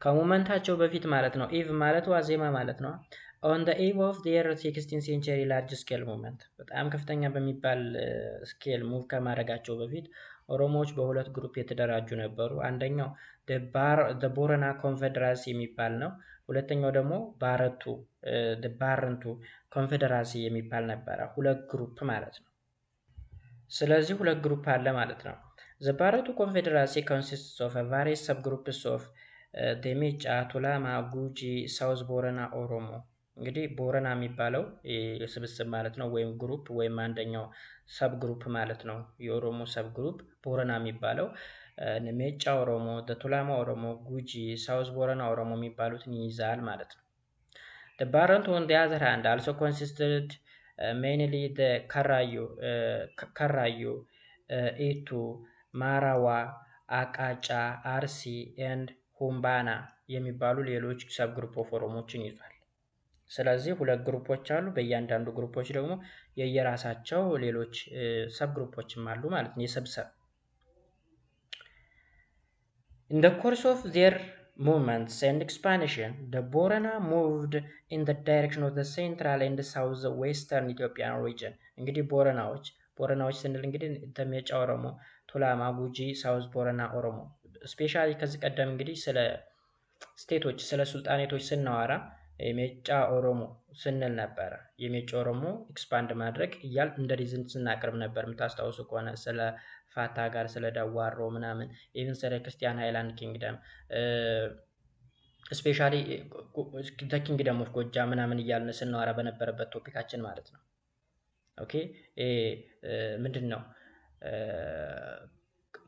ከሙመንታቸው በፊት ማለት ነው። ኢቭ ማለት ዋዜማ ማለት ነው። On the eve of their 16th century large-scale movement, በጣም ከፍተኛ በሚባል ስኬል ሙቭ ከማድረጋቸው በፊት ኦሮሞዎች በሁለት ግሩፕ የተደራጁ ነበሩ። አንደኛው ቦረና ኮንፌዴራሲ የሚባል ነው። ሁለተኛው ደግሞ ባረንቱ ኮንፌዴራሲ የሚባል ነበረ። ሁለት ግሩፕ ማለት ነው። ስለዚህ ሁለት ግሩፕ አለ ማለት ነው። The Barantu Confederacy consists of a various subgroups of ሜጫ፣ ቱላማ፣ ጉጂ፣ ሳውዝ ቦረና፣ ኦሮሞ። እንግዲህ ቦረና የሚባለው የስብስብ ማለት ነው፣ ወይም ግሩፕ ወይም አንደኛው ሰብ ግሩፕ ማለት ነው። የኦሮሞ ሰብ ግሩፕ ቦረና የሚባለው ሜጫ ኦሮሞ፣ ቱላማ ኦሮሞ፣ ጉጂ፣ ሳውዝ ቦረና ኦሮሞ የሚባሉትን ይይዛል ማለት ነው። The Barantu on the other hand also consisted mainly the Karayu ኢቱ፣ ማራዋ፣ አቃጫ፣ አርሲ ኤንድ ሁምባና የሚባሉ ሌሎች ሰብ ግሩፕ ኦፍ ኦሮሞችን ይዟል። ስለዚህ ሁለት ግሩፖች አሉ። በእያንዳንዱ ግሩፖች ደግሞ የየራሳቸው ሌሎች ሰብ ግሩፖችም አሉ ማለት ነው የሰብሰብ In the course of their movements and expansion, the Borana moved in the direction of the central and southwestern Ethiopian region. እንግዲህ ቦረናዎች ስንል እንግዲህ ተሜጫ ኦሮሞ፣ ቱላማ፣ ጉጂ፣ ሳውዝ ቦረና ኦሮሞ ስፔሻሊ ከዚህ ቀደም እንግዲህ ስለ ስቴቶች ስለ ሱልጣኔቶች ስናወራ የሜጫ ኦሮሞ ስንል ነበረ። የሜጫ ኦሮሞ ኤክስፓንድ ማድረግ እያል እንደ ሪዝን ስናቀርብ ነበር። የምታስታውሱ ከሆነ ስለ ፋታ ጋር ስለ ዳዋሮ ምናምን ኢቭን ስለ ክርስቲያን ሃይላንድ ኪንግደም ስፔሻሊ ኪንግደም ኦፍ ጎጃ ምናምን እያልን ስናወራ በነበረበት ቶፒካችን ማለት ነው። ኦኬ ምንድነው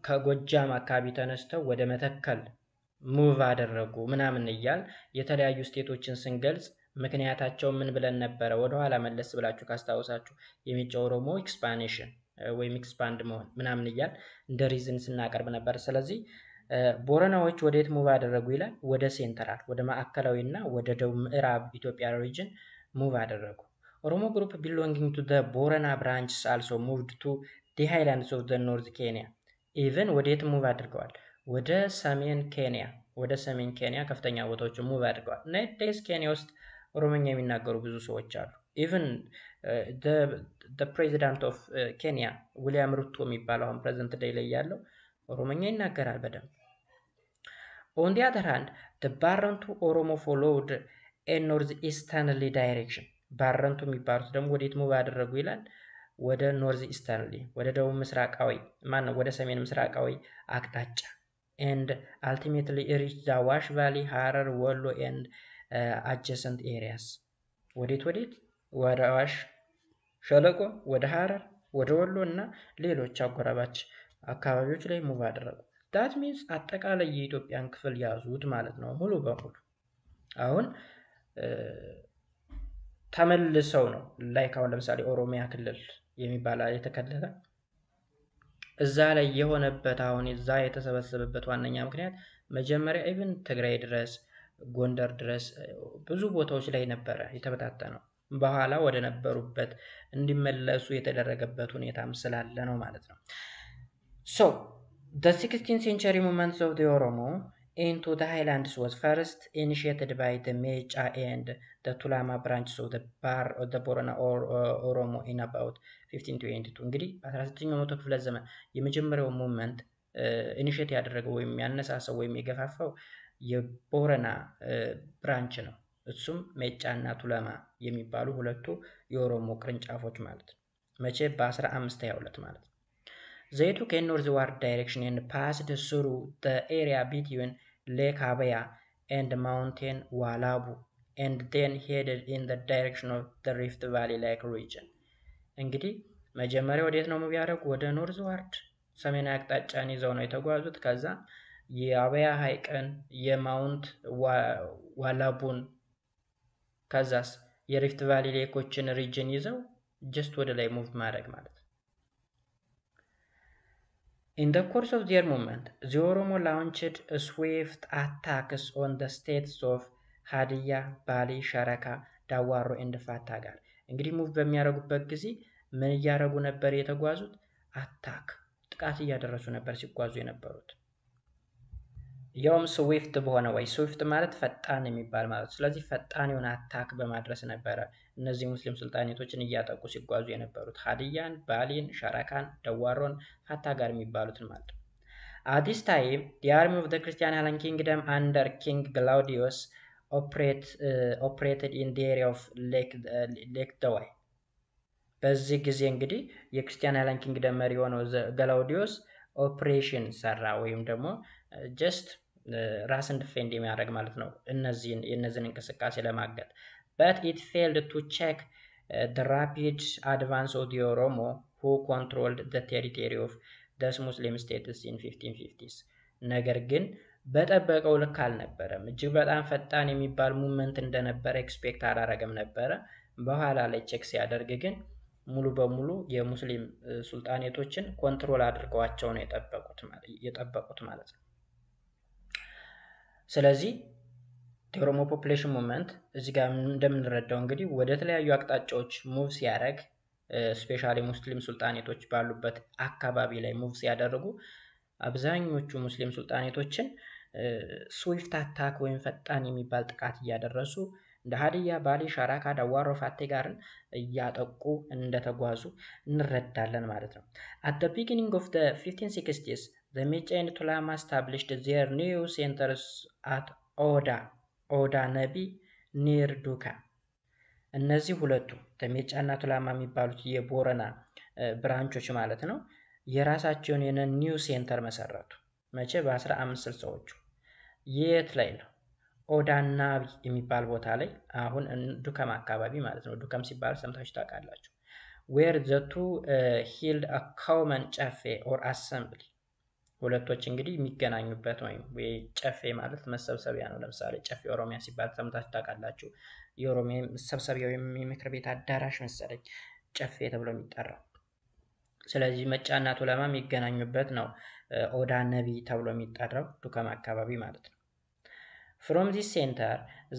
ከጎጃም አካባቢ ተነስተው ወደ መተከል ሙቭ አደረጉ ምናምን እያል የተለያዩ ስቴቶችን ስንገልጽ ምክንያታቸው ምን ብለን ነበረ? ወደ ኋላ መለስ ብላችሁ ካስታውሳችሁ የሜጫ ኦሮሞ ኤክስፓንሽን ወይም ኤክስፓንድ መሆን ምናምን እያል እንደ ሪዝን ስናቀርብ ነበር። ስለዚህ ቦረናዎች ወዴት ሙቭ አደረጉ ይላል? ወደ ሴንትራል ወደ ማዕከላዊና ወደ ደቡብ ምዕራብ ኢትዮጵያ ሪጅን ሙቭ አደረጉ። ኦሮሞ ግሩፕ ቢሎንጊንግ ቱ ዘ ቦረና ብራንችስ አልሶ ሙቭድ ቱ ዲ ሃይላንድስ ኦፍ ዘ ኖርዝ ኬንያ ኢቨን ወዴት ሙቭ አድርገዋል? ወደ ሰሜን ኬንያ ከፍተኛ ቦታዎችን ሙቭ አድርገዋል። ናይት ዴይስ ኬንያ ውስጥ ኦሮሞኛ የሚናገሩ ብዙ ሰዎች አሉ። ኢቨን the president of ኬንያ ዊሊያም ሩቶ የሚባለው አሁን ፕሬዝዳንት ዴይ ላይ ያለው ኦሮሞኛ ይናገራል በደንብ። on the other hand the ባረንቱ ኦሮሞ followed a north easterly direction ባረንቱ የሚባሉት ደግሞ ወዴት ሙቭ አደረጉ ይላል? ወደ ኖርዝ ኢስተርሊ ወደ ደቡብ ምስራቃዊ ወደ ሰሜን ምስራቃዊ አቅጣጫ and ultimately reached the አዋሽ valley ሐረር ወሎ and adjacent areas ወዴት ወደ አዋሽ ሸለቆ ወደ ሐረር ወደ ወሎ እና ሌሎች አጎራባች አካባቢዎች ላይ ሙቭ አደረጉ። that means አጠቃላይ የኢትዮጵያን ክፍል ያዙት ማለት ነው ሙሉ በሙሉ። አሁን ተመልሰው ነው ላይክ አሁን ለምሳሌ ኦሮሚያ ክልል የሚባል የተከለለ እዛ ላይ የሆነበት አሁን እዛ የተሰበሰበበት ዋነኛ ምክንያት መጀመሪያ ኢቭን ትግራይ ድረስ ጎንደር ድረስ ብዙ ቦታዎች ላይ ነበረ የተበታተነው። በኋላ ወደ ነበሩበት እንዲመለሱ የተደረገበት ሁኔታም ስላለ ነው ማለት ነው። So the 16th century movement of the Oromo into the highlands was first initiated by the Mecha and the Tulama branches of the Borana Oromo in about 1522 እንግዲህ 19ኛው መቶ ክፍለ ዘመን የመጀመሪያው ሙቭመንት ኢኒሺየት ያደረገው ወይም ያነሳሳው ወይም የገፋፋው የቦረና ብራንች ነው። እሱም ሜጫና ቱለማ የሚባሉ ሁለቱ የኦሮሞ ቅርንጫፎች ማለት ነው። መቼ በ1522 ማለት ነው። They took a northward direction and passed through the area between Lake Abaya and Mountain Walabu and then headed in the direction of the Rift Valley Lake region. እንግዲህ መጀመሪያ ወዴት ነው የሚያደርጉ? ወደ ኖርዝዋርድ ሰሜናዊ አቅጣጫን ይዘው ነው የተጓዙት። ከዛ የአበያ ሐይቅን የማውንት ዋላቡን ከዛስ የሪፍት ቫሊ ሌኮችን ሪጅን ይዘው ጀስት ወደ ላይ ሙቭ ማድረግ ማለት ነው። In the course of their movement, the Oromo launched swift attacks on the states of ሀዲያ፣ ባሌ፣ ሸረካ፣ ዳዋሮ and ፋታጋር። እንግዲህ ሙቭ በሚያደርጉበት ጊዜ ምን እያደረጉ ነበር የተጓዙት? ጥቃት እያደረሱ ነበር ሲጓዙ የነበሩት። ያውም ስዊፍት በሆነ ወይ ስዊፍት ማለት ፈጣን የሚባል ማለት። ስለዚህ ፈጣን የሆነ አታክ በማድረስ ነበረ እነዚህ ሙስሊም ሱልጣኔቶችን እያጠቁ ሲጓዙ የነበሩት ሀዲያን፣ ባሌን፣ ሸረካን፣ ደዋሮን፣ ፋታጋር የሚባሉትን ማለት። At this time, the army of the Christian Highland Kingdom under King Glaudius operated in the area of Lake Dawai. በዚህ ጊዜ እንግዲህ የክርስቲያን ሃይላንድ ኪንግደም መሪ የሆነው ገላውዲዮስ ኦፕሬሽን ሰራ ወይም ደግሞ ጀስት ራስን ዲፌንድ የሚያደርግ ማለት ነው የእነዚህን እንቅስቃሴ ለማገድ። but it failed to check the rapid advance of the Oromo who controlled the territory of the Muslim states in 1550s. ነገር ግን በጠበቀው ልክ አልነበረም። እጅግ በጣም ፈጣን የሚባል ሙቭመንት እንደነበረ ኤክስፔክት አላረገም ነበረ። በኋላ ላይ ቼክ ሲያደርግ ግን ሙሉ በሙሉ የሙስሊም ሱልጣኔቶችን ኮንትሮል አድርገዋቸው ነው የጠበቁት ማለት ነው። ስለዚህ የኦሮሞ ፖፑሌሽን ሙቭመንት እዚህ ጋር እንደምንረዳው እንግዲህ ወደ ተለያዩ አቅጣጫዎች ሙቭ ሲያደርግ ስፔሻሊ ሙስሊም ሱልጣኔቶች ባሉበት አካባቢ ላይ ሙቭ ሲያደርጉ አብዛኞቹ ሙስሊም ሱልጣኔቶችን ስዊፍት አታክ ወይም ፈጣን የሚባል ጥቃት እያደረሱ እንደ ሀዲያ፣ ባሌ፣ ሻራካ፣ ዳዋሮ፣ ፋቴ ጋርን እያጠቁ እንደተጓዙ እንረዳለን ማለት ነው። At the beginning of the 1560s, the Mecha and Tulama established their new centers at Oda Nabi near Duka. እነዚህ ሁለቱ ሜጫ እና ቱላማ የሚባሉት የቦረና ብራንቾች ማለት ነው የራሳቸውን ኒው ሴንተር መሰረቱ። መቼ? በ1560ዎቹ። የት ላይ ነው? ኦዳ ናቢ የሚባል ቦታ ላይ አሁን ዱከም አካባቢ ማለት ነው። ዱከም ሲባል ሰምታችሁ ታውቃላችሁ። where the two held a common ጨፌ or assembly ሁለቶች እንግዲህ የሚገናኙበት ወይም ጨፌ ማለት መሰብሰቢያ ነው። ለምሳሌ ጨፌ ኦሮሚያ ሲባል ሰምታችሁ ታውቃላችሁ። የኦሮሚያ መሰብሰቢያ ወይም የምክር ቤት አዳራሽ መሰለኝ ጨፌ ተብሎ የሚጠራው። ስለዚህ መጫና ቱለማ የሚገናኙበት ነው ኦዳ ነቢ ተብሎ የሚጠራው ዱከም አካባቢ ማለት ነው። From this center,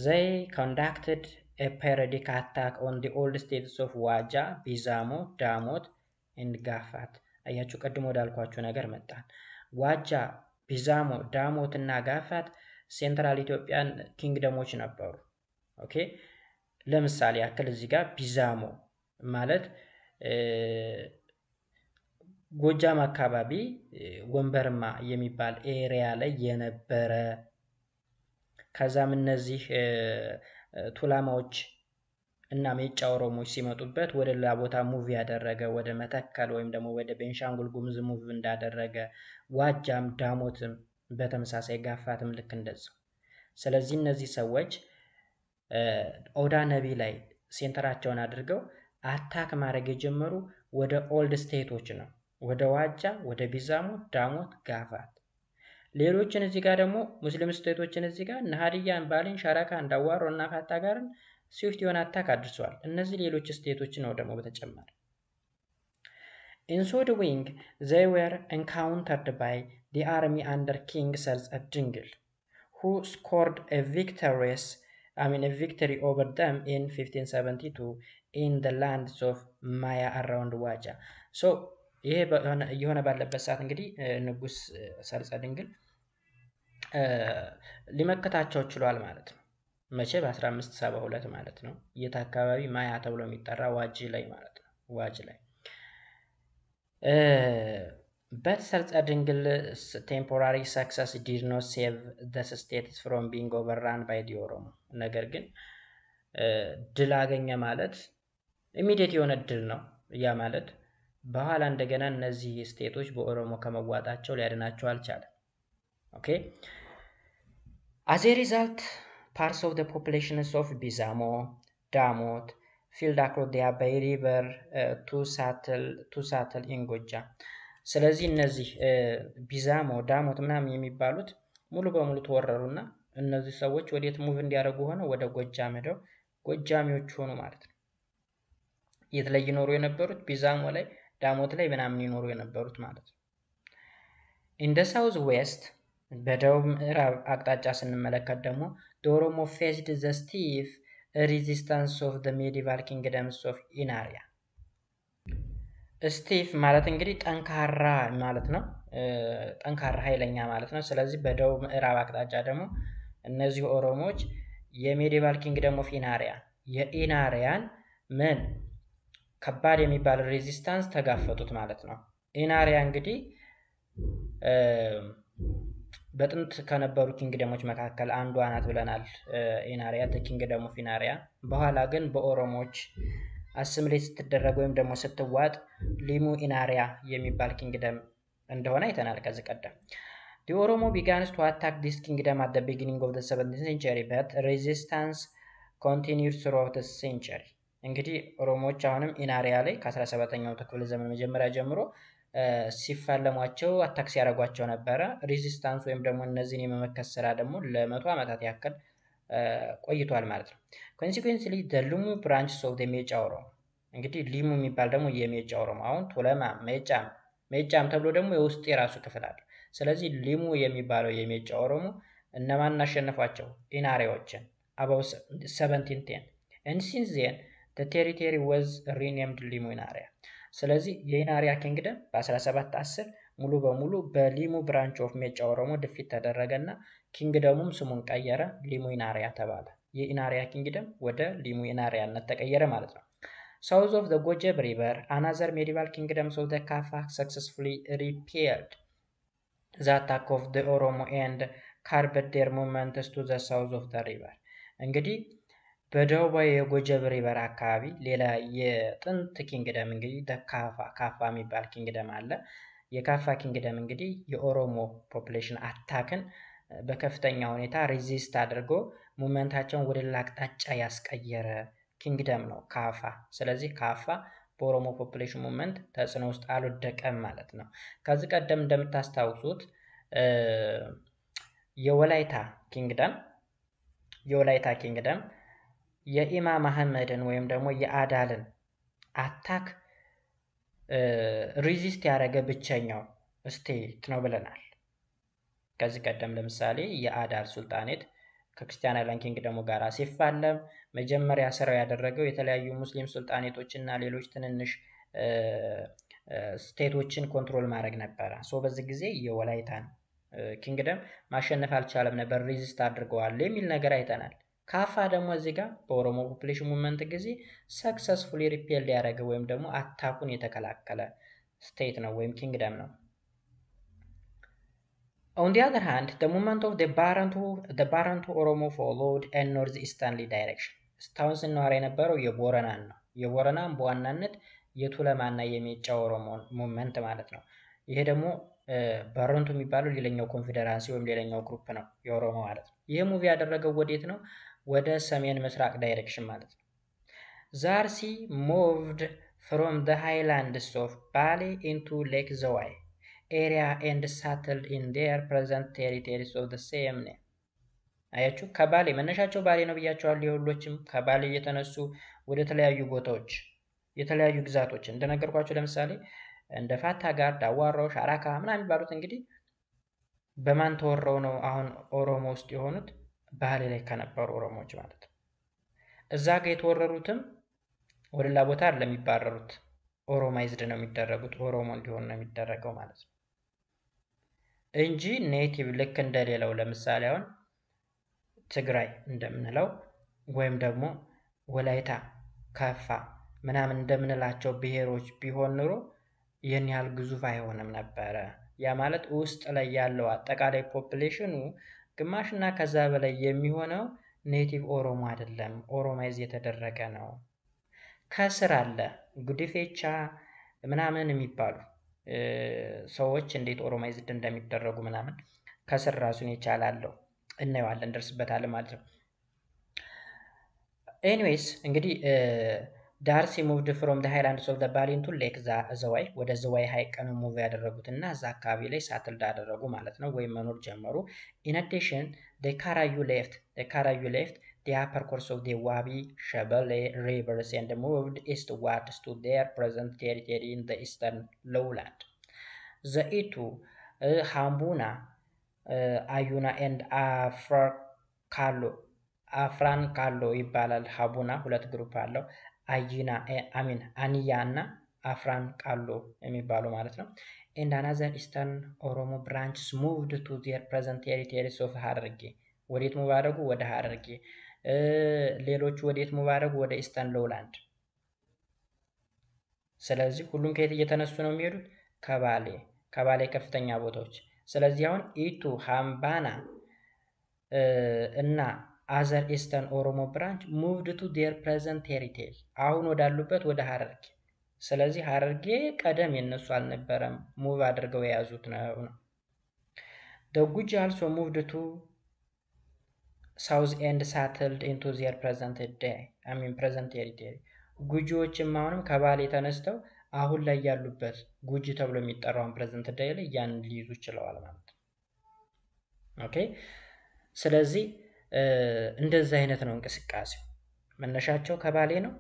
they conducted a periodic attack on the old states of ዋጃ፣ ቢዛሞ፣ ዳሞት and ጋፋት። አያችሁ ቀድሞ ወዳልኳችሁ ነገር መጣን። ዋጃ፣ ቢዛሞ፣ ዳሞት እና ጋፋት ሴንትራል ኢትዮጵያን ኪንግደሞች ነበሩ። ኦኬ ለምሳሌ ያክል እዚህ ጋር ቢዛሞ ማለት ጎጃም አካባቢ ወንበርማ የሚባል ኤሪያ ላይ የነበረ ከዛም እነዚህ ቱላማዎች እና ሜጫ ኦሮሞዎች ሲመጡበት ወደ ሌላ ቦታ ሙቭ ያደረገ ወደ መተከል ወይም ደግሞ ወደ ቤንሻንጉል ጉሙዝ ሙቭ እንዳደረገ ዋጃም ዳሞትም በተመሳሳይ ጋፋትም ልክ እንደዛው። ስለዚህ እነዚህ ሰዎች ኦዳ ነቢ ላይ ሴንተራቸውን አድርገው አታክ ማድረግ የጀመሩ ወደ ኦልድ ስቴቶች ነው። ወደ ዋጃ፣ ወደ ቢዛሞ፣ ዳሞት፣ ጋፋት። ሌሎችን እዚህ ጋር ደግሞ ሙስሊም ስቴቶችን እዚህ ጋር ሀዲያን፣ ባሌን፣ ሻራካን፣ ዳዋሮ እና ፋታ ጋርን ስዊፍት የሆነ አታክ አድርሰዋል። እነዚህ ሌሎች ስቴቶች ነው ደግሞ በተጨማሪ In so doing, they were encountered by the army under King Salzadingil, who scored a victory over them in 1572 in the lands of Maya around Waja. So ይሄ የሆነ ባለበት ሰዓት እንግዲህ ንጉስ ሰልጸድንግል ሊመከታቸው ችሏል ማለት ነው። መቼ? በ1572 ማለት ነው። የት አካባቢ? ማያ ተብሎ የሚጠራ ዋጅ ላይ ማለት ነው። ዋጅ ላይ but Salzadingel's temporary success did not save the states from being overrun by the Oromo. ነገር ግን ድል አገኘ ማለት ኢሚዲየት የሆነ ድል ነው። ያ ማለት በኋላ እንደገና እነዚህ ስቴቶች በኦሮሞ ከመዋጣቸው ሊያድናቸው አልቻለም። ኦኬ as a result parts of the populations of Bizamo, Damot fled across the Abai River to settle in Goja. ስለዚህ እነዚህ ቢዛሞ፣ ዳሞት ምናምን የሚባሉት ሙሉ በሙሉ ተወረሩና እነዚህ ሰዎች ወዴት ሙቭ እንዲያደርጉ ሆነ? ወደ ጎጃም ሄደው ጎጃሚዎች ሆኑ ማለት ነው። የት ላይ ይኖሩ የነበሩት? ቢዛሞ ላይ፣ ዳሞት ላይ ምናምን ይኖሩ የነበሩት ማለት ነው። in the south west በደቡብ ምዕራብ አቅጣጫ ስንመለከት ደግሞ ኦሮሞ faced the stiff resistance of the medieval kingdoms of Inaria. ስቲፍ ማለት እንግዲህ ጠንካራ ማለት ነው። ጠንካራ ኃይለኛ ማለት ነው። ስለዚህ በደቡብ ምዕራብ አቅጣጫ ደግሞ እነዚህ ኦሮሞዎች የሜዲቫል ኪንግደም ኦፍ ኢናሪያ የኢናሪያን ምን ከባድ የሚባል ሬዚስታንስ ተጋፈጡት ማለት ነው። ኢናሪያ እንግዲህ በጥንት ከነበሩ ኪንግደሞች መካከል አንዷ ናት ብለናል። ኢናሪያ ኪንግደም ኦፍ ኢናሪያ በኋላ ግን በኦሮሞዎች አሲሚሌት ስትደረግ ወይም ደግሞ ስትዋጥ ሊሙ ኢናሪያ የሚባል ኪንግደም እንደሆነ አይተናል ከዚህ ቀደም። The Oromo began to attack this kingdom at the beginning of the 17th century, but resistance continued throughout the century. እንግዲህ ኦሮሞዎች አሁንም ኢናሪያ ላይ ከ17ኛው ክፍለ ዘመን መጀመሪያ ጀምሮ ሲፋለሟቸው አታክ ሲያደርጓቸው ነበረ። ሬዚስታንስ ወይም ደግሞ እነዚህን የመመከት ስራ ደግሞ ለ100 ዓመታት ያክል ቆይቷል ማለት ነው። Consequently, the Lumu branches of the Mecha Oromo እንግዲህ ሊሙ የሚባል ደግሞ የሜጫ ኦሮሞ፣ አሁን ቱለማ፣ ሜጫም ተብሎ ደግሞ የውስጥ የራሱ ክፍል አለ። ስለዚህ ሊሙ የሚባለው የሜጫ ኦሮሞ እነማን አሸነፏቸው? ኢናሪዎችን አባው 1710 and since then the territory was renamed ሊሙ ኢናሪያ። ስለዚህ የኢናሪያ ኪንግደም በ1710 ሙሉ በሙሉ በሊሙ ብራንች ኦፍ ሜጫ ኦሮሞ ድፊት ተደረገና ኪንግደሙም ስሙን ቀየረ፣ ሊሙ ኢናሪያ ተባለ። የኢናሪያ ኪንግደም ወደ ሊሙ ኢናሪያነት ተቀየረ ማለት ነው። South of the Gojeb River, another medieval kingdoms of the Kafa successfully repelled the attack of the Oromo and curbed their movements to the south of the river. እንግዲህ በደቡባዊ የጎጀብ ሪቨር አካባቢ ሌላ የጥንት ኪንግደም እንግዲህ ካፋ የሚባል ኪንግደም አለ። የካፋ ኪንግደም እንግዲህ የኦሮሞ ፖፑሌሽን አታክን በከፍተኛ ሁኔታ ሬዚስት አድርጎ ሙቭመንታቸውን ወደ ሌላ አቅጣጫ ያስቀየረ ኪንግደም ነው ካፋ። ስለዚህ ካፋ በኦሮሞ ፖፑሌሽን ሙቭመንት ተጽዕኖ ውስጥ አልወደቀም ማለት ነው። ከዚህ ቀደም እንደምታስታውሱት የወላይታ ኪንግደም የኢማም አህመድን ወይም ደግሞ የአዳልን አታክ ሪዚስት ያደረገ ብቸኛው ስቴት ነው ብለናል። ከዚህ ቀደም ለምሳሌ የአዳል ሱልጣኔት ከክርስቲያን አይላንድ ኪንግደሙ ጋር ሲፋለም መጀመሪያ ስራው ያደረገው የተለያዩ ሙስሊም ሱልጣኔቶች እና ሌሎች ትንንሽ ስቴቶችን ኮንትሮል ማድረግ ነበረ። በዚህ ጊዜ የወላይታን ኪንግደም ማሸነፍ አልቻለም ነበር፣ ሪዚስት አድርገዋል የሚል ነገር አይተናል። ካፋ ደግሞ እዚህ ጋር በኦሮሞ ፖፑሌሽን ሙቭመንት ጊዜ ሰክሰስፉሊ ሪፔል ያደረገ ወይም ደግሞ አታኩን የተከላከለ ስቴት ነው ወይም ኪንግደም ነው። On the other hand, the movement of the Barantu Oromo followed a northeasterly direction. እስካሁን ስናወራ የነበረው የቦረናን ነው። የቦረናን በዋናነት የቱለማና የሜጫ ኦሮሞ ሙቭመንት ማለት ነው። ይሄ ደግሞ ባረንቱ የሚባለው ሌላኛው ኮንፌዴራንሲ ወይም ሌላኛው ግሩፕ ነው የኦሮሞ ማለት ነው። ይሄ ሙቭ ያደረገው ወዴት ነው? ወደ ሰሜን ምስራቅ ዳይሬክሽን ማለት ነው። ዛርሲ moved from the highlands of Bali into Lake Zawai area and settled in their present territories of the same name. አያችሁ፣ ከባሌ መነሻቸው ባሌ ነው ብያቸዋለሁ። የሁሎችም ከባሌ እየተነሱ ወደ ተለያዩ ቦታዎች የተለያዩ ግዛቶች እንደነገርኳቸው ለምሳሌ እንደ ፋታ ጋር፣ ዳዋሮ፣ ሻራካ ምናምን የሚባሉት እንግዲህ በማን ተወረው ነው አሁን ኦሮሞ ውስጥ የሆኑት? ባሌ ላይ ከነበሩ ኦሮሞዎች ማለት ነው። እዛ ጋር የተወረሩትም ወደ ሌላ ቦታ አይደለም የሚባረሩት፣ ኦሮማይዝድ ነው የሚደረጉት፣ ኦሮሞ እንዲሆን ነው የሚደረገው ማለት ነው እንጂ ኔቲቭ ልክ እንደሌለው ለምሳሌ አሁን ትግራይ እንደምንለው ወይም ደግሞ ወላይታ፣ ካፋ ምናምን እንደምንላቸው ብሔሮች ቢሆን ኑሮ ይህን ያህል ግዙፍ አይሆንም ነበረ። ያ ማለት ውስጥ ላይ ያለው አጠቃላይ ፖፑሌሽኑ ግማሽና ከዛ በላይ የሚሆነው ኔቲቭ ኦሮሞ አይደለም፣ ኦሮማይዝ የተደረገ ነው። ከስር አለ ጉዲፌቻ ምናምን የሚባሉ ሰዎች እንዴት ኦሮማይዝድ እንደሚደረጉ ምናምን ከስር ራሱን የቻላለው እናየዋለን፣ እንደርስበታለን ማለት ነው። ኤኒዌይስ እንግዲህ ዳርሲ ሙቭድ ፍሮም ዘ ሃይላንድስ ኦፍ ዘ ባሊ ኢንቱ ሌክ ዘዋይ፣ ወደ ዘዋይ ሐይቅ ነው ሙቭ ያደረጉትና እዛ አካባቢ ላይ ሳትልድ አደረጉ ማለት ነው፣ ወይም መኖር ጀመሩ። ኢን አዲሽን ካራዩ ሌፍት the upper course of the Wabi Shabelle rivers and moved eastwards to their present territory in the eastern lowland. The Itu, Hambuna, Ayuna and አፍራን ካሎ ይባላል። ሀቡና ሁለት ግሩፕ አለው። አንያ እና አፍራን ቃሎ የሚባሉ ማለት ነው። and another eastern ኦሮሞ branches moved to their present territories of ሀረርጌ። ወዴት ሙቭ አደረጉ? ወደ ሀረርጌ። ሌሎቹ ወዴት ሙቭ አደረጉ? ወደ ኢስተርን ሎውላንድ። ስለዚህ ሁሉም ከየት እየተነሱ ነው የሚሄዱት? ከባሌ ከፍተኛ ቦታዎች። ስለዚህ አሁን ኢቱ፣ ሃምባና እና አዘር ኢስተርን ኦሮሞ ብራንች ሙቭድ ቱ ዴር ፕሬዘንት ቴሪቶሪ፣ አሁን ወዳሉበት ወደ ሀረርጌ። ስለዚህ ሀረርጌ ቀደም የነሱ አልነበረም፣ ሙቭ አድርገው የያዙት ነው። ጉጂ አልሶ ሙቭድ ቱ ሳውዝ ኤንድ ሳትልድ ኢንቱ ዜር ፕሬዘንት ቴሪቶሪ። ጉጂዎችም አሁንም ከባሌ ተነስተው አሁን ላይ ያሉበት ጉጂ ተብሎ የሚጠራውን ፕሬዘንት ዴይ ላይ ያን ሊይዙ ችለዋል ማለት ነው። ኦኬ። ስለዚህ እንደዚህ አይነት ነው እንቅስቃሴው። መነሻቸው ከባሌ ነው፣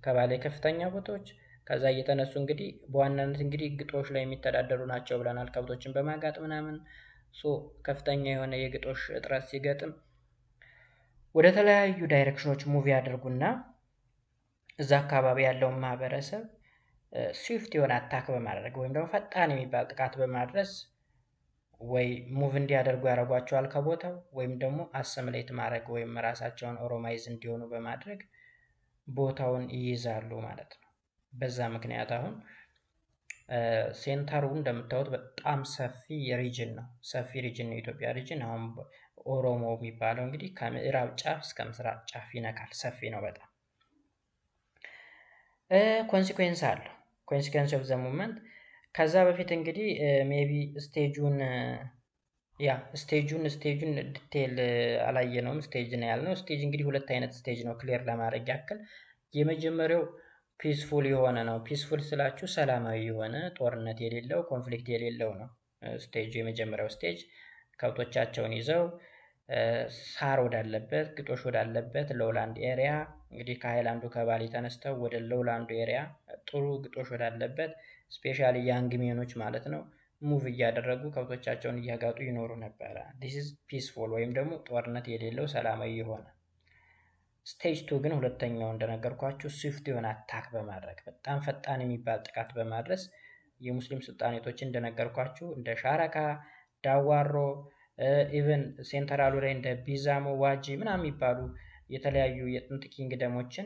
ከባሌ ከፍተኛ ቦታዎች ከዛ እየተነሱ እንግዲህ በዋናነት እንግዲህ ግጦሽ ላይ የሚተዳደሩ ናቸው ብለናል። ከብቶችን በማጋጥ ምናምን ከፍተኛ የሆነ የግጦሽ እጥረት ሲገጥም ወደ ተለያዩ ዳይሬክሽኖች ሙቭ ያደርጉና እዛ አካባቢ ያለውን ማህበረሰብ ስዊፍት የሆነ አታክ በማድረግ ወይም ደግሞ ፈጣን የሚባል ጥቃት በማድረስ ወይ ሙቭ እንዲያደርጉ ያደርጓቸዋል ከቦታው ወይም ደግሞ አሰምሌት ማድረግ ወይም ራሳቸውን ኦሮማይዝ እንዲሆኑ በማድረግ ቦታውን ይይዛሉ ማለት ነው። በዛ ምክንያት አሁን ሴንተሩ እንደምታዩት በጣም ሰፊ ሪጅን ነው። ሰፊ ሪጅን ነው የኢትዮጵያ ሪጅን። አሁን ኦሮሞ የሚባለው እንግዲህ ከምዕራብ ጫፍ እስከ ምስራቅ ጫፍ ይነካል። ሰፊ ነው በጣም። ኮንሲኩዌንስ አለው። ኮንሲኩዌንስ ኦፍ ዘ ሙቭመንት ከዛ በፊት እንግዲህ ሜቢ ስቴጁን ዲቴል አላየነውም። ስቴጅ ነው ያልነው። ስቴጅ እንግዲህ ሁለት አይነት ስቴጅ ነው ክሊር ለማድረግ ያክል። የመጀመሪያው ፒስፉል የሆነ ነው። ፒስፉል ስላችሁ ሰላማዊ የሆነ ጦርነት የሌለው ኮንፍሊክት የሌለው ነው ስቴጁ። የመጀመሪያው ስቴጅ ከብቶቻቸውን ይዘው ሳር ወዳለበት ግጦሽ ወዳለበት ሎውላንድ ኤሪያ እንግዲህ ከሃይላንዱ ከባሌ ተነስተው ወደ ሎውላንዱ ኤሪያ ጥሩ ግጦሽ ወዳለበት ስፔሻሊ ያንግ ሜኖች ማለት ነው ሙቭ እያደረጉ ከብቶቻቸውን እያጋጡ ይኖሩ ነበረ። ዲስ ኢዝ ፒስፉል ወይም ደግሞ ጦርነት የሌለው ሰላማዊ የሆነ። ስቴጅ 2 ግን ሁለተኛው እንደነገርኳችሁ ስዊፍት የሆነ አታክ በማድረግ በጣም ፈጣን የሚባል ጥቃት በማድረስ የሙስሊም ሱልጣኔቶችን እንደነገርኳችሁ እንደ ሻረካ፣ ዳዋሮ ኢቨን ሴንትራሉ ላይ እንደ ቢዛሞ፣ ዋጂ ምናምን የሚባሉ የተለያዩ የጥንት ኪንግደሞችን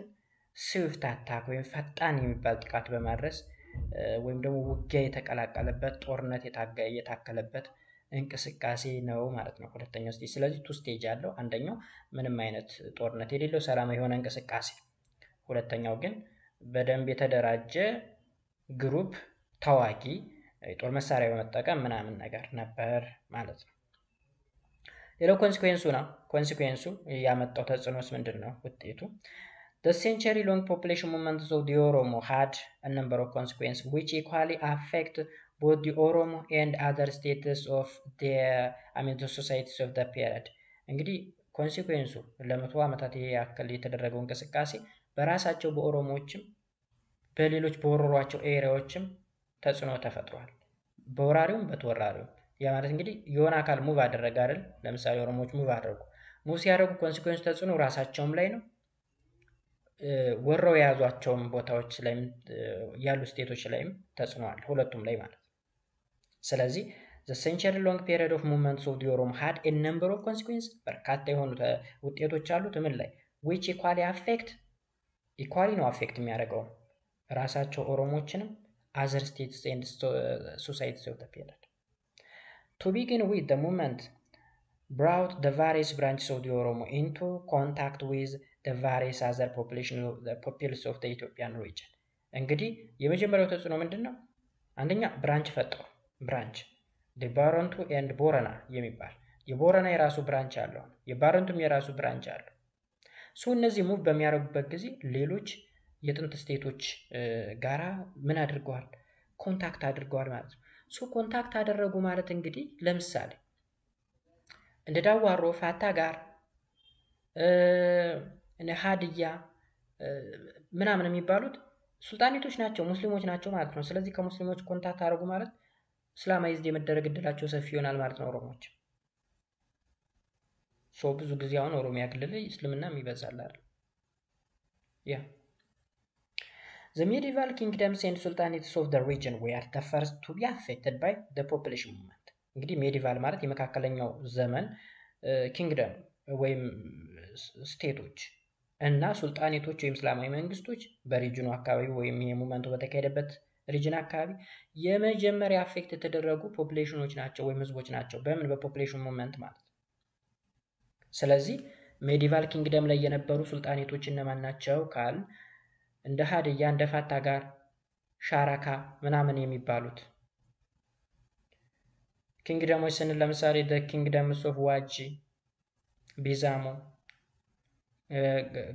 ስዊፍት አታክ ወይም ፈጣን የሚባል ጥቃት በማድረስ ወይም ደግሞ ውጊያ የተቀላቀለበት ጦርነት የታከለበት እንቅስቃሴ ነው ማለት ነው ሁለተኛው ስቴጅ። ስለዚህ 2 ስቴጅ አለው። አንደኛው ምንም አይነት ጦርነት የሌለው ሰላማዊ የሆነ እንቅስቃሴ፣ ሁለተኛው ግን በደንብ የተደራጀ ግሩፕ ተዋጊ የጦር መሳሪያ በመጠቀም ምናምን ነገር ነበር ማለት ነው። ሌላው ኮንሲኩዌንሱ ነው። ኮንሲኩዌንሱ ያመጣው ተጽዕኖስ ምንድን ነው ውጤቱ? The century-long population movements of the Oromo had a number of consequences which equally affect both the Oromo and other status of the societies of the period. እንግዲህ ኮንሲኩዌንሱ ለመቶ ዓመታት ያክል የተደረገው እንቅስቃሴ በራሳቸው በኦሮሞዎችም በሌሎች በወረሯቸው ኤሪያዎችም ተጽዕኖ ተፈጥሯል። በወራሪውም በተወራሪውም። ያ ማለት እንግዲህ የሆነ አካል ሙቭ አደረገ አይደል? ለምሳሌ ኦሮሞዎች ሙቭ አደረጉ። ሙቭ ሲያደርጉ ኮንሲኩዌንስ ተጽዕኖ ራሳቸውም ላይ ነው፣ ወረው የያዟቸውም ቦታዎች ላይ ያሉ ስቴቶች ላይም ተጽዕኖ አለ፣ ሁለቱም ላይ ማለት ነው። ስለዚህ the century long period of movements of the Oromo had a number of consequences በርካታ የሆኑ ውጤቶች አሉት። ምን ላይ which equally ነው አፌክት የሚያደርገው ራሳቸው ኦሮሞዎችንም other states and societies of the period. To begin with, the movement brought the various branches of the Oromo into contact with the various other populations of the Ethiopian region. እንግዲህ የመጀመሪያው ተጽዕኖ ምንድነው? አንደኛ ብራንች ፈጠሩ። ብራንች ባረንቱ ኤንድ ቦረና የሚባል የቦረና የራሱ ብራንች አለው፣ የባረንቱም የራሱ ብራንች አለው። እነዚህ ሙቭ በሚያደርጉበት ጊዜ ሌሎች የጥንት ስቴቶች ጋራ ምን አድርገዋል? ኮንታክት አድርገዋል ማለት ነው። ኮንታክት አደረጉ ማለት እንግዲህ ለምሳሌ እንደ ዳዋሮ፣ ፋታ ጋር እነ ሀዲያ ምናምን የሚባሉት ሱልጣኔቶች ናቸው፣ ሙስሊሞች ናቸው ማለት ነው። ስለዚህ ከሙስሊሞች ኮንታክት አደረጉ ማለት እስላማይዝድ የመደረግ እድላቸው ሰፊ ይሆናል ማለት ነው። ኦሮሞዎች ብዙ ጊዜ አሁን ኦሮሚያ ክልል ላይ እስልምና ይበዛል አይደል? The medieval kingdoms and sultanates of the region were the first to be affected by the population movement. እንግዲህ ሜዲቫል ማለት የመካከለኛው ዘመን ኪንግደም ወይም ስቴቶች እና ሱልጣኔቶች ወይም እስላማዊ መንግስቶች በሪጅኑ አካባቢ ወይም የሙቭመንቱ በተካሄደበት ሪጅን አካባቢ የመጀመሪያ አፌክት የተደረጉ ፖፑሌሽኖች ናቸው ወይም ህዝቦች ናቸው። በምን? በፖፑሌሽን ሙቭመንት ማለት። ስለዚህ ሜዲቫል ኪንግደም ላይ የነበሩ ሱልጣኔቶች እነማን ናቸው ካል እንደ ሀዲያ፣ እንደ ፋታ ጋር፣ ሻራካ ምናምን የሚባሉት ኪንግደሞች ስንል ለምሳሌ the kingdoms of ዋጂ፣ ቢዛሞ፣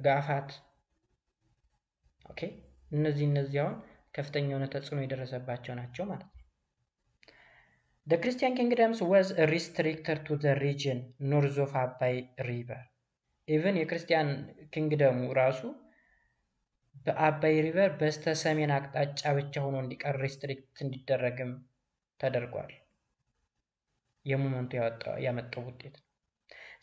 ጋፋት ኦኬ እነዚህ አሁን ከፍተኛ የሆነ ተጽዕኖ የደረሰባቸው ናቸው ማለት ነው። The Christian kingdoms was restricted to the region north of Abai river. Even የክርስቲያን ኪንግደሙ ራሱ በአባይ ሪቨር በስተ ሰሜን አቅጣጫ ብቻ ሆኖ እንዲቀር ሪስትሪክት እንዲደረግም ተደርጓል። የሙመንቱ ያመጣው ውጤት ነው።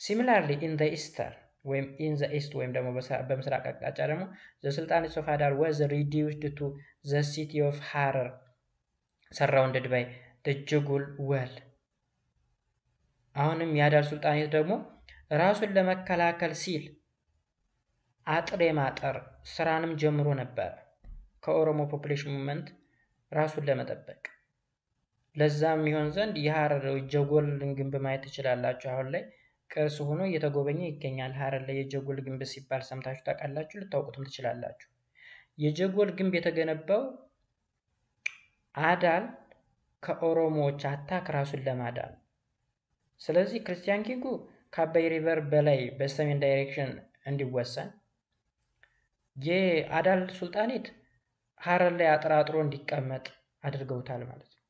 ሲሚላርሊ ኢን ዘ ኢስተርን ወይም ኢን ዘ ኢስት ወይም ደግሞ በምስራቅ አቅጣጫ ደግሞ ዘ ሱልጣኔት ኦፍ አዳል was reduced to the city of Harar surrounded by the ጀጎል well። አሁንም የአዳል ሱልጣኔት ደግሞ ራሱን ለመከላከል ሲል አጥር የማጠር ስራንም ጀምሮ ነበር ከኦሮሞ ፖፑሌሽን ሙቭመንት ራሱን ለመጠበቅ። ለዛም ይሆን ዘንድ የሐረር ጀጎልን ግንብ ማየት ትችላላችሁ። አሁን ላይ ቅርስ ሆኖ እየተጎበኘ ይገኛል። ሐረር ላይ የጀጎል ግንብ ሲባል ሰምታችሁ ታውቃላችሁ፣ ልታውቁትም ትችላላችሁ። የጀጎል ግንብ የተገነባው አዳል ከኦሮሞዎች አታክ ራሱን ለማዳን። ስለዚህ ክርስቲያን ኪንጉ ከአባይ ሪቨር በላይ በሰሜን ዳይሬክሽን እንዲወሰን፣ የአዳል ሱልጣኔት ሐረር ላይ አጥራጥሮ እንዲቀመጥ አድርገውታል ማለት ነው።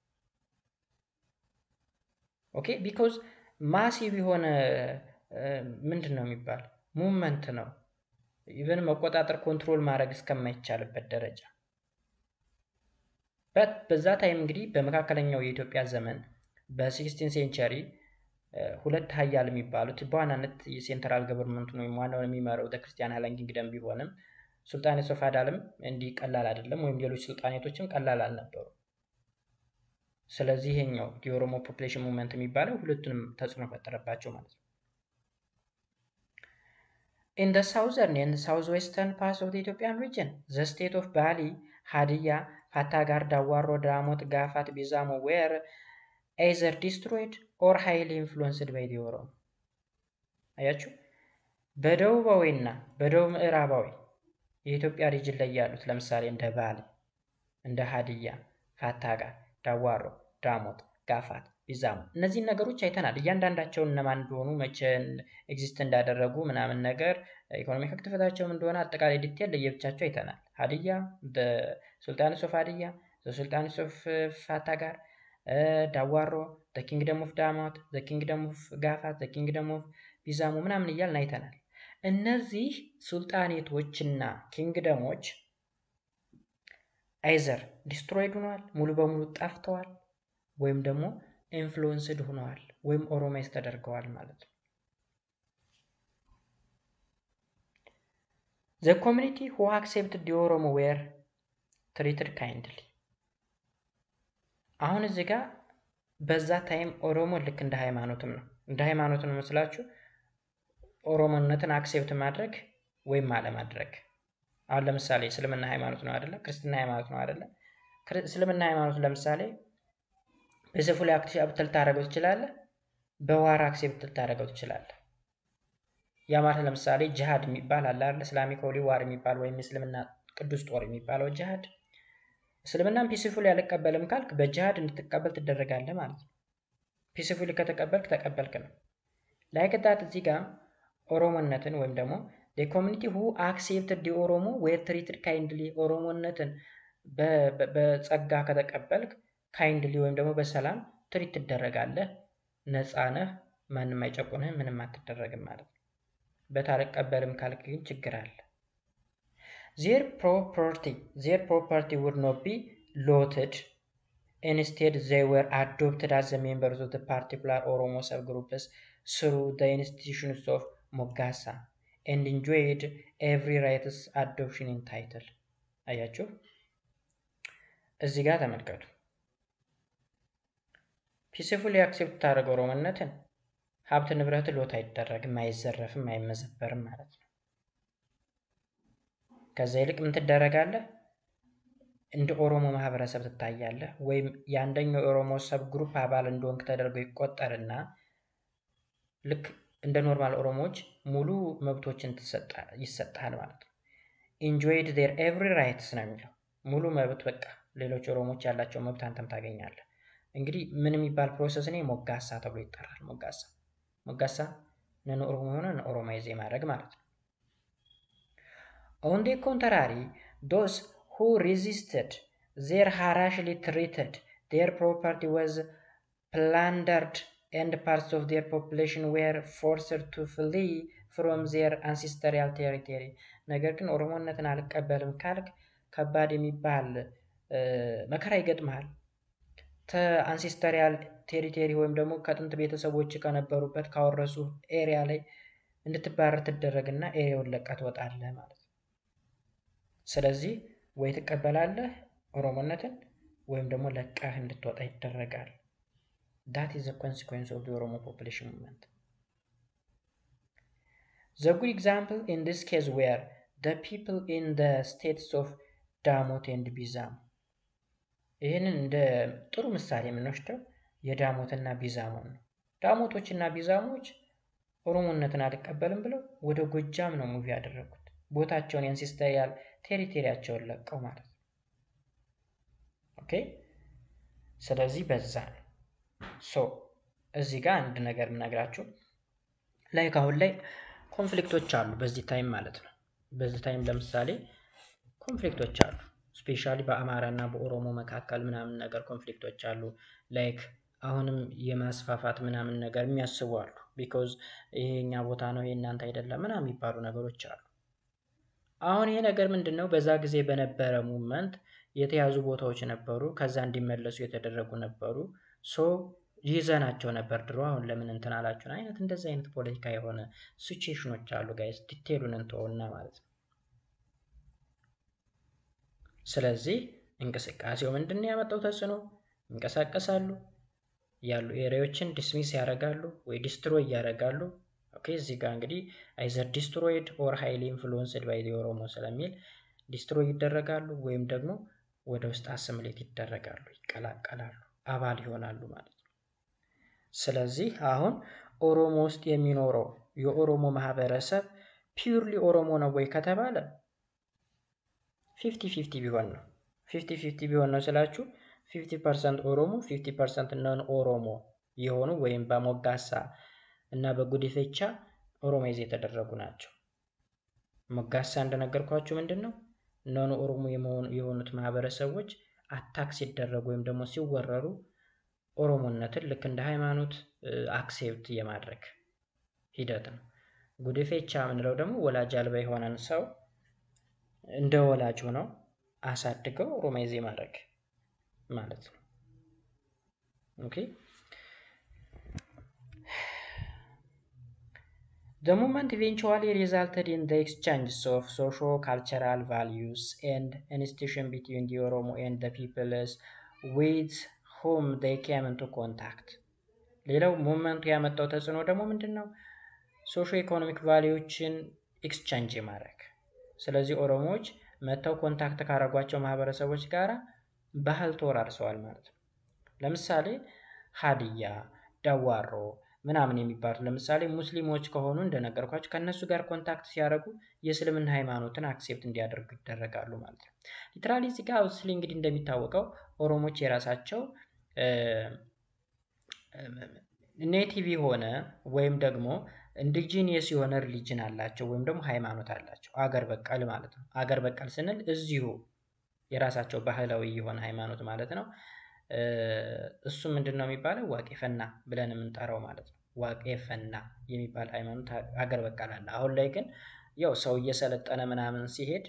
ኦኬ ቢኮዝ ማሲቭ የሆነ ምንድን ነው የሚባል ሙቭመንት ነው። ኢቨን መቆጣጠር ኮንትሮል ማድረግ እስከማይቻልበት ደረጃ። በዛ ታይም እንግዲህ በመካከለኛው የኢትዮጵያ ዘመን በ16 ሴንቸሪ ሁለት ሀያል የሚባሉት በዋናነት የሴንትራል ገቨርንመንቱን ወይም ዋናውን የሚመራው ክርስቲያን ሃይላንድ ኪንግደም ቢሆንም ሱልጣኔት ኦፍ አዳልም እንዲህ ቀላል አይደለም፣ ወይም ሌሎች ሱልጣኔቶችም ቀላል አልነበሩ። ስለዚህ ይሄኛው የኦሮሞ ፖፑሌሽን ሙቭመንት የሚባለው ሁለቱንም ተጽዕኖ ፈጠረባቸው ማለት ነው። In the southern and southwestern parts of the Ethiopian region, the state of Bali, Hadiyya, Fatagar, Dawaro, Damot, Gafat, Bizamo were either destroyed or highly influenced by the Oromo. አያችሁ፣ በደቡባዊና በደቡብ ምዕራባዊ የኢትዮጵያ ሪጅን ላይ ያሉት ለምሳሌ እንደ ባሊ፣ እንደ ሀዲያ፣ ፋታጋር፣ ዳዋሮ፣ ዳሞት፣ ጋፋት፣ ቢዛሞ እነዚህን ነገሮች አይተናል። እያንዳንዳቸውን እነማን እንደሆኑ መቼ ኤግዚስት እንዳደረጉ ምናምን ነገር ኢኮኖሚክ አክቲቪቲያቸው እንደሆነ አጠቃላይ ዲቴል ለየብቻቸው አይተናል። ሀዲያ ሱልጣኔት ኦፍ ሀዲያ፣ ሱልጣኔት ኦፍ ፋታጋር፣ ዳዋሮ፣ ኪንግደም ኦፍ ዳሞት፣ ኪንግደም ኦፍ ጋፋት፣ ኪንግደም ኦፍ ቢዛሞ ምናምን እያልን አይተናል። እነዚህ ሱልጣኔቶችና ኪንግደሞች አይዘር ዲስትሮይድ ሆነዋል፣ ሙሉ በሙሉ ጠፍተዋል፣ ወይም ደግሞ ኢንፍሉዌንስድ ሆነዋል ወይም ኦሮማይዝ ተደርገዋል ማለት ነው። The community who accepted the Oromo were treated kindly። አሁን እዚህ ጋር በዛ ታይም ኦሮሞ ልክ እንደ ሃይማኖትም ነው። እንደ ሃይማኖት ነው መስላችሁ ኦሮሞነትን አክሴፕት ማድረግ ወይም አለማድረግ። አሁን ለምሳሌ እስልምና ሃይማኖት ነው አይደለ? ክርስትና ሃይማኖት ነው አይደለ? እስልምና ሃይማኖት ለምሳሌ በሰፉ ላይ አክሴፕት ልታደርገው ትችላለህ፣ በዋር አክሴፕት ልታደርገው ትችላለህ። ያ ማለት ለምሳሌ ጂሃድ የሚባል አለ አይደል? እስላሚክ ሆሊ ዋር የሚባል ወይም እስልምና ቅዱስ ጦር የሚባለው ጂሃድ። እስልምናን ፒስፉሊ አልቀበልም ካልክ በጂሃድ እንድትቀበል ትደረጋለህ ማለት ነው። ፒስፉሊ ከተቀበልክ ተቀበልክ ነው። ላይክ ዳት እዚህ ጋር ኦሮሞነትን ወይም ደግሞ the community who accepted the ኦሮሞ were treated kindly። ኦሮሞነትን በጸጋ ከተቀበልክ ካይንድሊ ወይም ደግሞ በሰላም ትሪት ትደረጋለህ። ነፃ ነህ፣ ማንም አይጨቁንህም፣ ምንም አትደረግም ማለት ነው። በታልቀበልም ካልክ ግን ችግር አለ። their property would not be looted. Instead they were adopted as the members of the particular Oromo subgroups through the institutions of Mogasa and enjoyed every rights adoption in title። አያችሁ እዚህ ጋር ተመልከቱ። ፒስፉሊ አክሴፕት ታደርገው ኦሮሞነትን ሀብት ንብረት ሎት አይደረግም፣ አይዘረፍም፣ አይመዘበርም ማለት ነው። ከዛ ይልቅ ምን ትደረጋለህ? እንደ ኦሮሞ ማህበረሰብ ትታያለህ፣ ወይም የአንደኛው የኦሮሞ ሰብ ግሩፕ አባል እንደሆንክ ተደርጎ ይቆጠርና ልክ እንደ ኖርማል ኦሮሞዎች ሙሉ መብቶችን ይሰጣል ማለት ነው። enjoyed their every rights ነው የሚለው ሙሉ መብት፣ በቃ ሌሎች ኦሮሞዎች ያላቸው መብት አንተም ታገኛለህ። እንግዲህ ምን የሚባል ፕሮሰስ ነው? ሞጋሳ ተብሎ ይጠራል። ሞጋሳ ነን ኦሮሞ ሆነ ኦሮማይዝ ማድረግ ማለት ነው። on the contrary those who resisted their harshly treated, their property was plundered and parts of their population were forced to flee from their ancestral territory ነገር ግን ኦሮሞነትን አልቀበልም ካልክ ከባድ የሚባል መከራ ይገጥማል አንሴስተሪያል ቴሪቶሪ ወይም ደግሞ ከጥንት ቤተሰቦች ከነበሩበት ካወረሱ ኤሪያ ላይ እንድትባረር ትደረግና ኤሪያውን ለቀህ ትወጣለህ ማለት ነው ስለዚህ ወይ ትቀበላለህ ኦሮሞነትን ወይም ደግሞ ለቀህ እንድትወጣ ይደረጋል that is the consequence of the Oromo population movement the good example in this case were the people in the states of Damot and Bizam ይህንን እንደ ጥሩ ምሳሌ የምንወስደው የዳሞትና ቢዛሞን ነው ዳሞቶችና ቢዛሞች ኦሮሞነትን አልቀበልም ብለው ወደ ጎጃም ነው ሙቪ ያደረጉት ቦታቸውን የአንሴስተሪያል ቴሪቶሪያቸውን ለቀው ማለት ነው ኦኬ ስለዚህ በዛ ነው ሶ እዚህ ጋር አንድ ነገር ምነግራችሁ ላይክ አሁን ላይ ኮንፍሊክቶች አሉ በዚህ ታይም ማለት ነው በዚህ ታይም ለምሳሌ ኮንፍሊክቶች አሉ ስፔሻሊ በአማራና በኦሮሞ መካከል ምናምን ነገር ኮንፍሊክቶች አሉ ላይክ አሁንም የማስፋፋት ምናምን ነገር የሚያስቡ አሉ because ይሄኛ ቦታ ነው የእናንተ አይደለም ምናምን የሚባሉ ነገሮች አሉ አሁን ይሄ ነገር ምንድነው በዛ ጊዜ በነበረ ሙቭመንት የተያዙ ቦታዎች ነበሩ ከዛ እንዲመለሱ የተደረጉ ነበሩ ሶ ይዘናቸው ነበር ድሮ አሁን ለምን እንትን አላችሁ አይነት እንደዚህ አይነት ፖለቲካ የሆነ ሲቹዌሽኖች አሉ ጋይስ ዲቴሉን እንተውና ማለት ነው ስለዚህ እንቅስቃሴው ምንድነው ያመጣው ተጽዕኖ እንቀሳቀሳሉ ያሉ ኤሪያዎችን ዲስሚስ ያደርጋሉ ወይ ዲስትሮይ ያደርጋሉ ኦኬ እዚህ ጋር እንግዲህ either destroyed or highly influenced by the Oromo ስለሚል ዲስትሮይ ይደረጋሉ ወይም ደግሞ ወደ ውስጥ አሰምሌት ይደረጋሉ ይቀላቀላሉ አባል ይሆናሉ ማለት ነው ስለዚህ አሁን ኦሮሞ ውስጥ የሚኖረው የኦሮሞ ማህበረሰብ ፒውርሊ ኦሮሞ ነው ወይ ከተባለ 50-50 ቢሆን ነው 50-50 ቢሆን ነው ስላችሁ 50% ኦሮሞ 50% ነን ኦሮሞ የሆኑ ወይም በሞጋሳ እና በጉዲፈቻ ኦሮሞይዝ የተደረጉ ናቸው ሞጋሳ እንደነገርኳችሁ ምንድነው ነን ኦሮሞ የሆኑት ማህበረሰቦች አታክ ሲደረጉ ወይም ደግሞ ሲወረሩ ኦሮሞነትን ልክ እንደ ሃይማኖት አክሴፕት የማድረግ ሂደት ነው ጉዲፈቻ ምንለው ደግሞ ወላጅ አልባ የሆነን ሰው እንደ ወላጅ ሆነው አሳድገው ኦሮሞይዝ ማድረግ ማለት ነው ኦኬ The movement eventually resulted in the exchange of socio-cultural values and institutions between the Oromo and the peoples with whom they came into contact. ሌላው ሞመንቱ ያመጣው ተጽዕኖ ደግሞ ምንድነው ሶሾ ኢኮኖሚክ ቫልዩዎችን ኤክስቼንጅ ማድረግ ስለዚህ ኦሮሞዎች መተው ኮንታክት ካረጓቸው ማህበረሰቦች ጋራ ባህል ተወራርሰዋል ማለት ነው ለምሳሌ ሀዲያ ዳዋሮ ምናምን የሚባሉ ለምሳሌ ሙስሊሞች ከሆኑ እንደነገርኳችሁ ከነሱ ጋር ኮንታክት ሲያደርጉ የእስልምና ሃይማኖትን አክሴፕት እንዲያደርጉ ይደረጋሉ ማለት ነው ሊትራሊ እዚህ ጋር እስሊ እንግዲህ እንደሚታወቀው ኦሮሞዎች የራሳቸው ኔቲቭ የሆነ ወይም ደግሞ ኢንዲጂኒየስ የሆነ ሪሊጅን አላቸው ወይም ደግሞ ሃይማኖት አላቸው አገር በቀል ማለት ነው አገር በቀል ስንል እዚሁ የራሳቸው ባህላዊ የሆነ ሃይማኖት ማለት ነው እሱ ምንድነው የሚባለው ዋቄፈና ብለን የምንጠራው ማለት ነው ዋቄፈና የሚባል ሃይማኖት አገር በቀል አለ አሁን ላይ ግን ያው ሰው እየሰለጠነ ምናምን ሲሄድ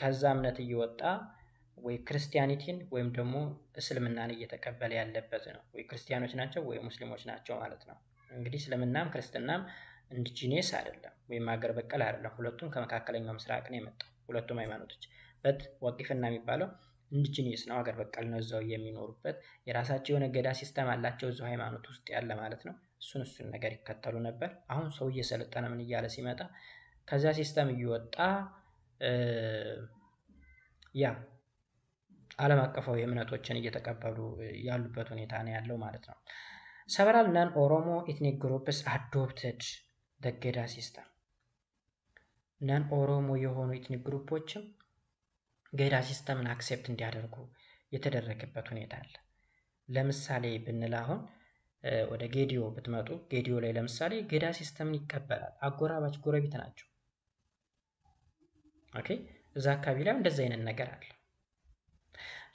ከዛ እምነት እየወጣ ወይ ክርስቲያኒቲን ወይም ደግሞ እስልምናን እየተቀበለ ያለበት ነው ወይ ክርስቲያኖች ናቸው ወይ ሙስሊሞች ናቸው ማለት ነው እንግዲህ እስልምናም ክርስትናም ኢንዲጂኒየስ አይደለም ወይ አገር በቀል አይደለም ሁለቱም ከመካከለኛው ምስራቅ ነው የመጣው ሁለቱም ሃይማኖቶች ዋቄፈና የሚባለው ኢንዲጂኒየስ ነው አገር በቀል ነው እዛው የሚኖሩበት የራሳቸው የሆነ ገዳ ሲስተም አላቸው እዛው ሃይማኖት ውስጥ ያለ ማለት ነው እሱን ነገር ይከተሉ ነበር አሁን ሰው እየሰለጠነ ምን እያለ ሲመጣ ከዛ ሲስተም እየወጣ ያ ዓለም አቀፋዊ እምነቶችን እየተቀበሉ ያሉበት ሁኔታ ነው ያለው ማለት ነው several non-Oromo ethnic groups adopted the Geda system non-Oromo የሆኑ ethnic ግሩፖችም ገዳ ሲስተምን አክሴፕት እንዲያደርጉ የተደረገበት ሁኔታ አለ ለምሳሌ ብንል አሁን ወደ ጌዲዮ ብትመጡ ጌዲዮ ላይ ለምሳሌ ገዳ ሲስተምን ይቀበላል አጎራባች ጎረቤት ናቸው ኦኬ እዛ አካባቢ ላይ እንደዛ አይነት ነገር አለ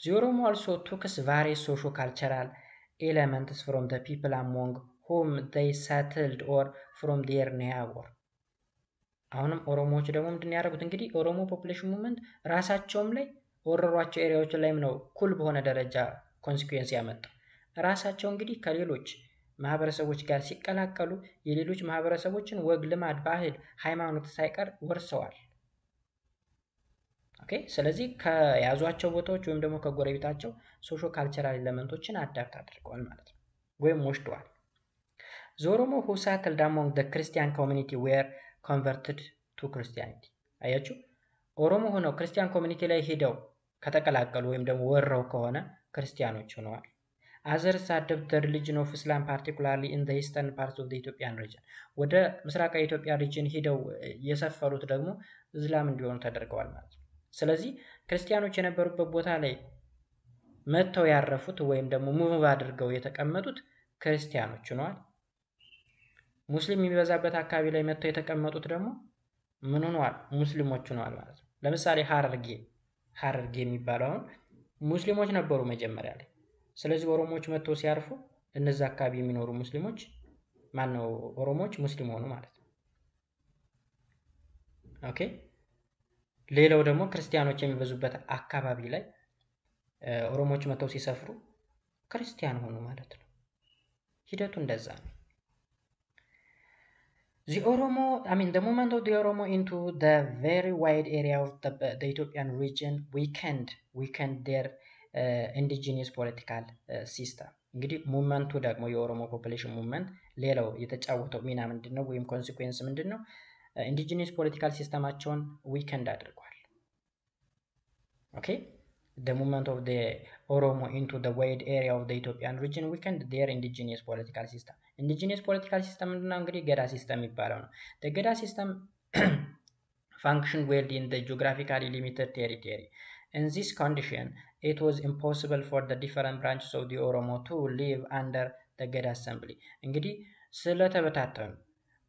The Oromo also took various socio-cultural elements from the people among whom they settled or from their neighbor። አሁንም ኦሮሞዎች ደግሞ ምንድን ያደረጉት እንግዲህ ኦሮሞ ፖፑሌሽን ሙቭመንት ራሳቸውም ላይ ወረሯቸው ኤሪያዎች ላይም ነው ኩል በሆነ ደረጃ ኮንሲኩዌንስ ያመጣው። ራሳቸው እንግዲህ ከሌሎች ማህበረሰቦች ጋር ሲቀላቀሉ የሌሎች ማህበረሰቦችን ወግ፣ ልማድ፣ ባህል፣ ሃይማኖት ሳይቀር ወርሰዋል። ኦኬ። ስለዚህ ከያዟቸው ቦታዎች ወይም ደግሞ ከጎረቤታቸው ሶሾ ካልቸራል ኤሌመንቶችን አዳፕት አድርገዋል ማለት ነው ወይም ወስደዋል። The Oromo who settled among the Christian community were converted to Christianity። አያችሁ፣ ኦሮሞ ሆነው ክርስቲያን ኮሚኒቲ ላይ ሄደው ከተቀላቀሉ ወይም ደግሞ ወረው ከሆነ ክርስቲያኖች ሆነዋል። Others adopted the religion of Islam particularly in the eastern parts of the Ethiopian region። ወደ ምስራቃዊ ኢትዮጵያ ሪጅን ሄደው የሰፈሩት ደግሞ እስላም እንዲሆኑ ተደርገዋል ማለት ነው። ስለዚህ ክርስቲያኖች የነበሩበት ቦታ ላይ መጥተው ያረፉት ወይም ደግሞ ሙቭ አድርገው የተቀመጡት ክርስቲያኖች ሆነዋል። ሙስሊም የሚበዛበት አካባቢ ላይ መጥተው የተቀመጡት ደግሞ ምን ሆነዋል? ሙስሊሞች ሆነዋል ማለት ነው። ለምሳሌ ሀረርጌ የሚባለው አሁን ሙስሊሞች ነበሩ መጀመሪያ ላይ። ስለዚህ ኦሮሞዎች መጥተው ሲያርፉ እነዛ አካባቢ የሚኖሩ ሙስሊሞች ማነው ኦሮሞዎች ሙስሊም ሆኑ ማለት ነው። ኦኬ። ሌላው ደግሞ ክርስቲያኖች የሚበዙበት አካባቢ ላይ ኦሮሞዎች መጥተው ሲሰፍሩ ክርስቲያን ሆኑ ማለት ነው። ሂደቱ እንደዛ ነው። The movement of the Oromo into the very wide area of the Ethiopian region weakened their indigenous political system። እንግዲህ ሙቭመንቱ ደግሞ የኦሮሞ ፖፑሌሽን ሙቭመንት ሌላው የተጫወተው ሚና ምንድነው ወይም ኮንሲኩዌንስ ምንድነው? ኢንዲጂነስ ፖለቲካል ሲስተማቸውን ዊከንድ አድርጓል። ኦኬ። The movement of the Oromo into the wide area of the Ethiopian region weakened their indigenous political system። indigenous political system ምንድነው? እንግዲህ ገዳ ሲስተም የሚባለው ነው። the ገዳ system functioned well in the geographically limited territory። In this condition, it was impossible for the different branches of the Oromo to live under the ገዳ assembly። እንግዲህ ስለተበታተኑ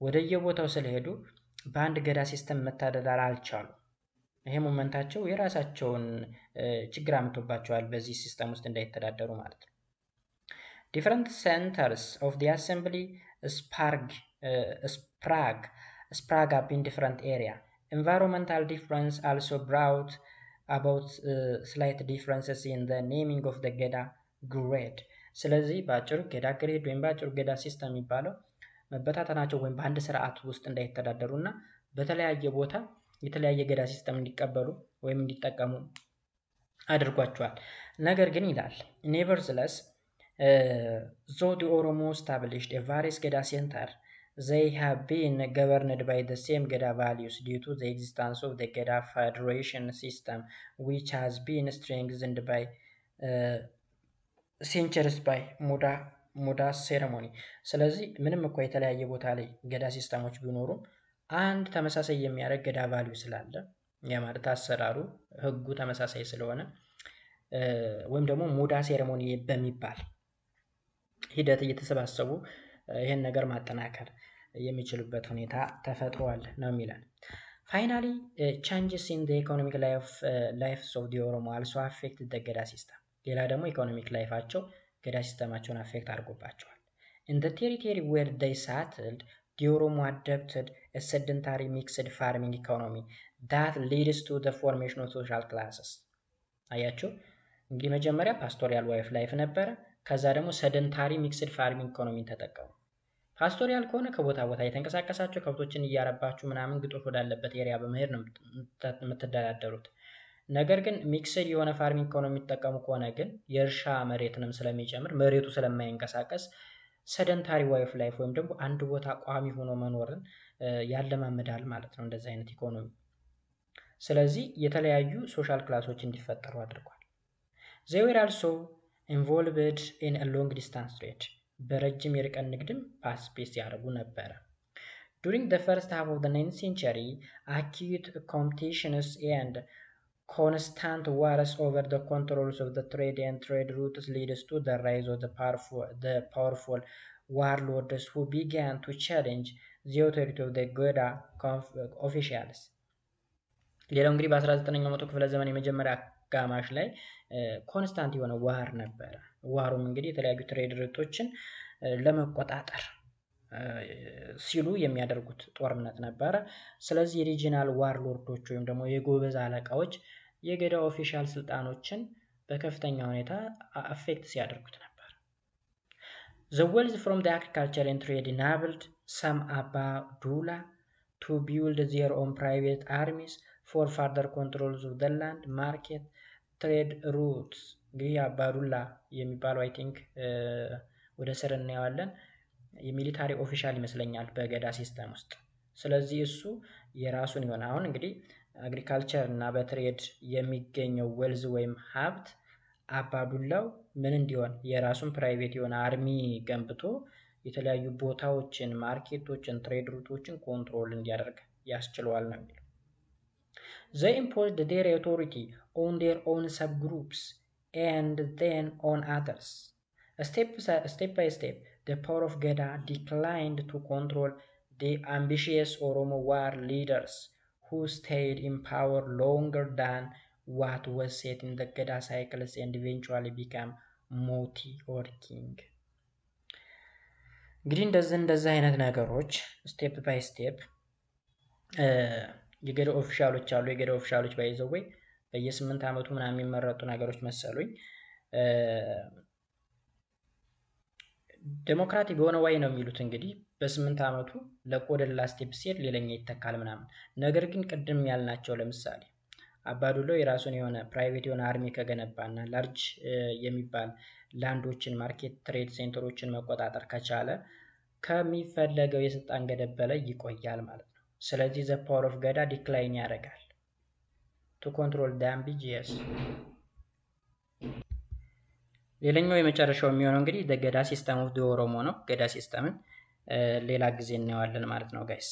ወደየቦታው ስለሄዱ በአንድ ገዳ ሲስተም መተዳደር አልቻሉ። ይሄ ሞመንታቸው የራሳቸውን ችግር አምጥቶባቸዋል በዚህ ሲስተም ውስጥ እንዳይተዳደሩ ማለት ነው። Different centers of the assembly sprang up in different area. Environmental difference also brought about slight differences in the naming of the ገዳ grade። ስለዚህ በአጭሩ ገዳ ግሬድ ወይም በአጭሩ ገዳ ሲስተም የሚባለው መበታተናቸው ወይም በአንድ ስርዓት ውስጥ እንዳይተዳደሩና በተለያየ ቦታ የተለያየ ገዳ ሲስተም እንዲቀበሉ ወይም እንዲጠቀሙ አድርጓቸዋል። ነገር ግን ይላል nevertheless though the Oromo established a various ገዳ center, they have been governed by the same ገዳ values due to the existence of the ገዳ federation system which has been strengthened by centuries by ሙዳ ሴሬሞኒ። ስለዚህ ምንም እኮ የተለያየ ቦታ ላይ ገዳ ሲስተሞች ቢኖሩም አንድ ተመሳሳይ የሚያደርግ ገዳ ቫልዩ ስላለ ያ ማለት አሰራሩ ህጉ ተመሳሳይ ስለሆነ ወይም ደግሞ ሙዳ ሴሬሞኒ በሚባል ሂደት እየተሰባሰቡ ይሄን ነገር ማጠናከር የሚችሉበት ሁኔታ ተፈጥሯል ነው የሚለን። ፋይናሊ changes in the economic lives of the Oromo also affected the ገዳ ሲስተም። ሌላ ደግሞ ኢኮኖሚክ ላይፋቸው ገዳ ሲስተማቸውን አፌክት አድርጎባቸዋል። in the territory where they settled, the Oromo adopted a sedentary mixed farming economy that leads to the formation of social classes። አያችሁ እንግዲህ መጀመሪያ ፓስቶሪያል ዋይፍ ላይፍ ነበረ። ከዛ ደግሞ ሰደንታሪ ሚክስድ ፋርሚንግ ኢኮኖሚ ተጠቀሙ። ፓስቶሪያል ከሆነ ከቦታ ቦታ የተንቀሳቀሳችሁ ከብቶችን እያረባችሁ ምናምን ግጦሽ ወዳለበት ኤሪያ በመሄድ ነው የምትተዳደሩት። ነገር ግን ሚክስድ የሆነ ፋርሚንግ ኢኮኖሚ የሚጠቀሙ ከሆነ ግን የእርሻ መሬትንም ስለሚጨምር መሬቱ ስለማይንቀሳቀስ ሰደንታሪ ዋይፍ ላይፍ ወይም ደግሞ አንድ ቦታ ቋሚ ሆኖ መኖርን ያለማመዳል ማለት ነው እንደዚህ አይነት ኢኮኖሚ። ስለዚህ የተለያዩ ሶሻል ክላሶች እንዲፈጠሩ አድርጓል። they were also involved in a long distance trade። በረጅም የርቀት ንግድም ፓርቲሲፔት ያደርጉ ነበረ። during the first half of the 9th century, acute competitions and constant wars over the controls of the trade and trade routes leads to the rise of the powerful warlords who began to challenge the authority of the ገዳ officials። ሌላው እንግዲህ በ19ኛው መቶ ክፍለ ዘመን የመጀመሪያ አጋማሽ ላይ ኮንስታንት የሆነ ዋር ነበረ። ዋሩም እንግዲህ የተለያዩ ትሬድ ሩቶችን ለመቆጣጠር ሲሉ የሚያደርጉት ጦርነት ነበረ። ስለዚህ የሪጂናል ዋርሎርዶች ወይም ደግሞ የጎበዝ አለቃዎች የገዳ ኦፊሻል ስልጣኖችን በከፍተኛ ሁኔታ አፌክት ሲያደርጉት ነበር። The wealth from the agriculture and trade enabled some Abadullah to build their own private armies for further control of the land, market, trade routes. እንግዲህ አባዱላ የሚባለው አይ ቲንክ ወደ ስር እናየዋለን የሚሊታሪ ኦፊሻል ይመስለኛል በገዳ ሲስተም ውስጥ። ስለዚህ እሱ የራሱን የሆነ አሁን እንግዲህ አግሪካልቸር እና በትሬድ የሚገኘው ዌልዝ ወይም ሀብት አባዱላው ምን እንዲሆን የራሱን ፕራይቬት የሆነ አርሚ ገንብቶ የተለያዩ ቦታዎችን፣ ማርኬቶችን፣ ትሬድ ሩቶችን ኮንትሮል እንዲያደርግ ያስችለዋል ነው የሚለው። They imposed their authority on their own subgroups and then on others. Step by step, the power of Gada declined to control the ambitious Oromo war leaders who stayed in power longer than what was set in the Gada cycles and eventually became Moti or king. እንግዲህ እንደዚህ አይነት ነገሮች ስቴፕ ባይ ስቴፕ የገዳ ኦፊሻሎች አሉ። የገዳ ኦፊሻሎች ባይዘው ወይ በየ8 ዓመቱ ምናምን የሚመረጡ ነገሮች መሰሉኝ። ዴሞክራቲክ በሆነ ዋይ ነው የሚሉት እንግዲህ በ8 ዓመቱ ለቆ ወደ ሌላ ስቴፕ ሲሄድ ሌላኛ ይተካል ምናምን። ነገር ግን ቅድም ያልናቸው ለምሳሌ አባዱላው የራሱን የሆነ ፕራይቬት የሆነ አርሚ ከገነባና ላርጅ የሚባል ላንዶችን፣ ማርኬት፣ ትሬድ ሴንተሮችን መቆጣጠር ከቻለ ከሚፈለገው የስልጣን ገደብ በላይ ይቆያል ማለት ነው። ስለዚህ ዘ ፓወር ኦፍ ገዳ ዲክላይን ያደርጋል። ቱ ኮንትሮል ዘ አምቢጂየስ። ሌላኛው የመጨረሻው የሚሆነው እንግዲህ ዘ ገዳ ሲስተም ኦፍ ዘ ኦሮሞ ነው። ገዳ ሲስተምን ሌላ ጊዜ እናየዋለን ማለት ነው ጋይስ።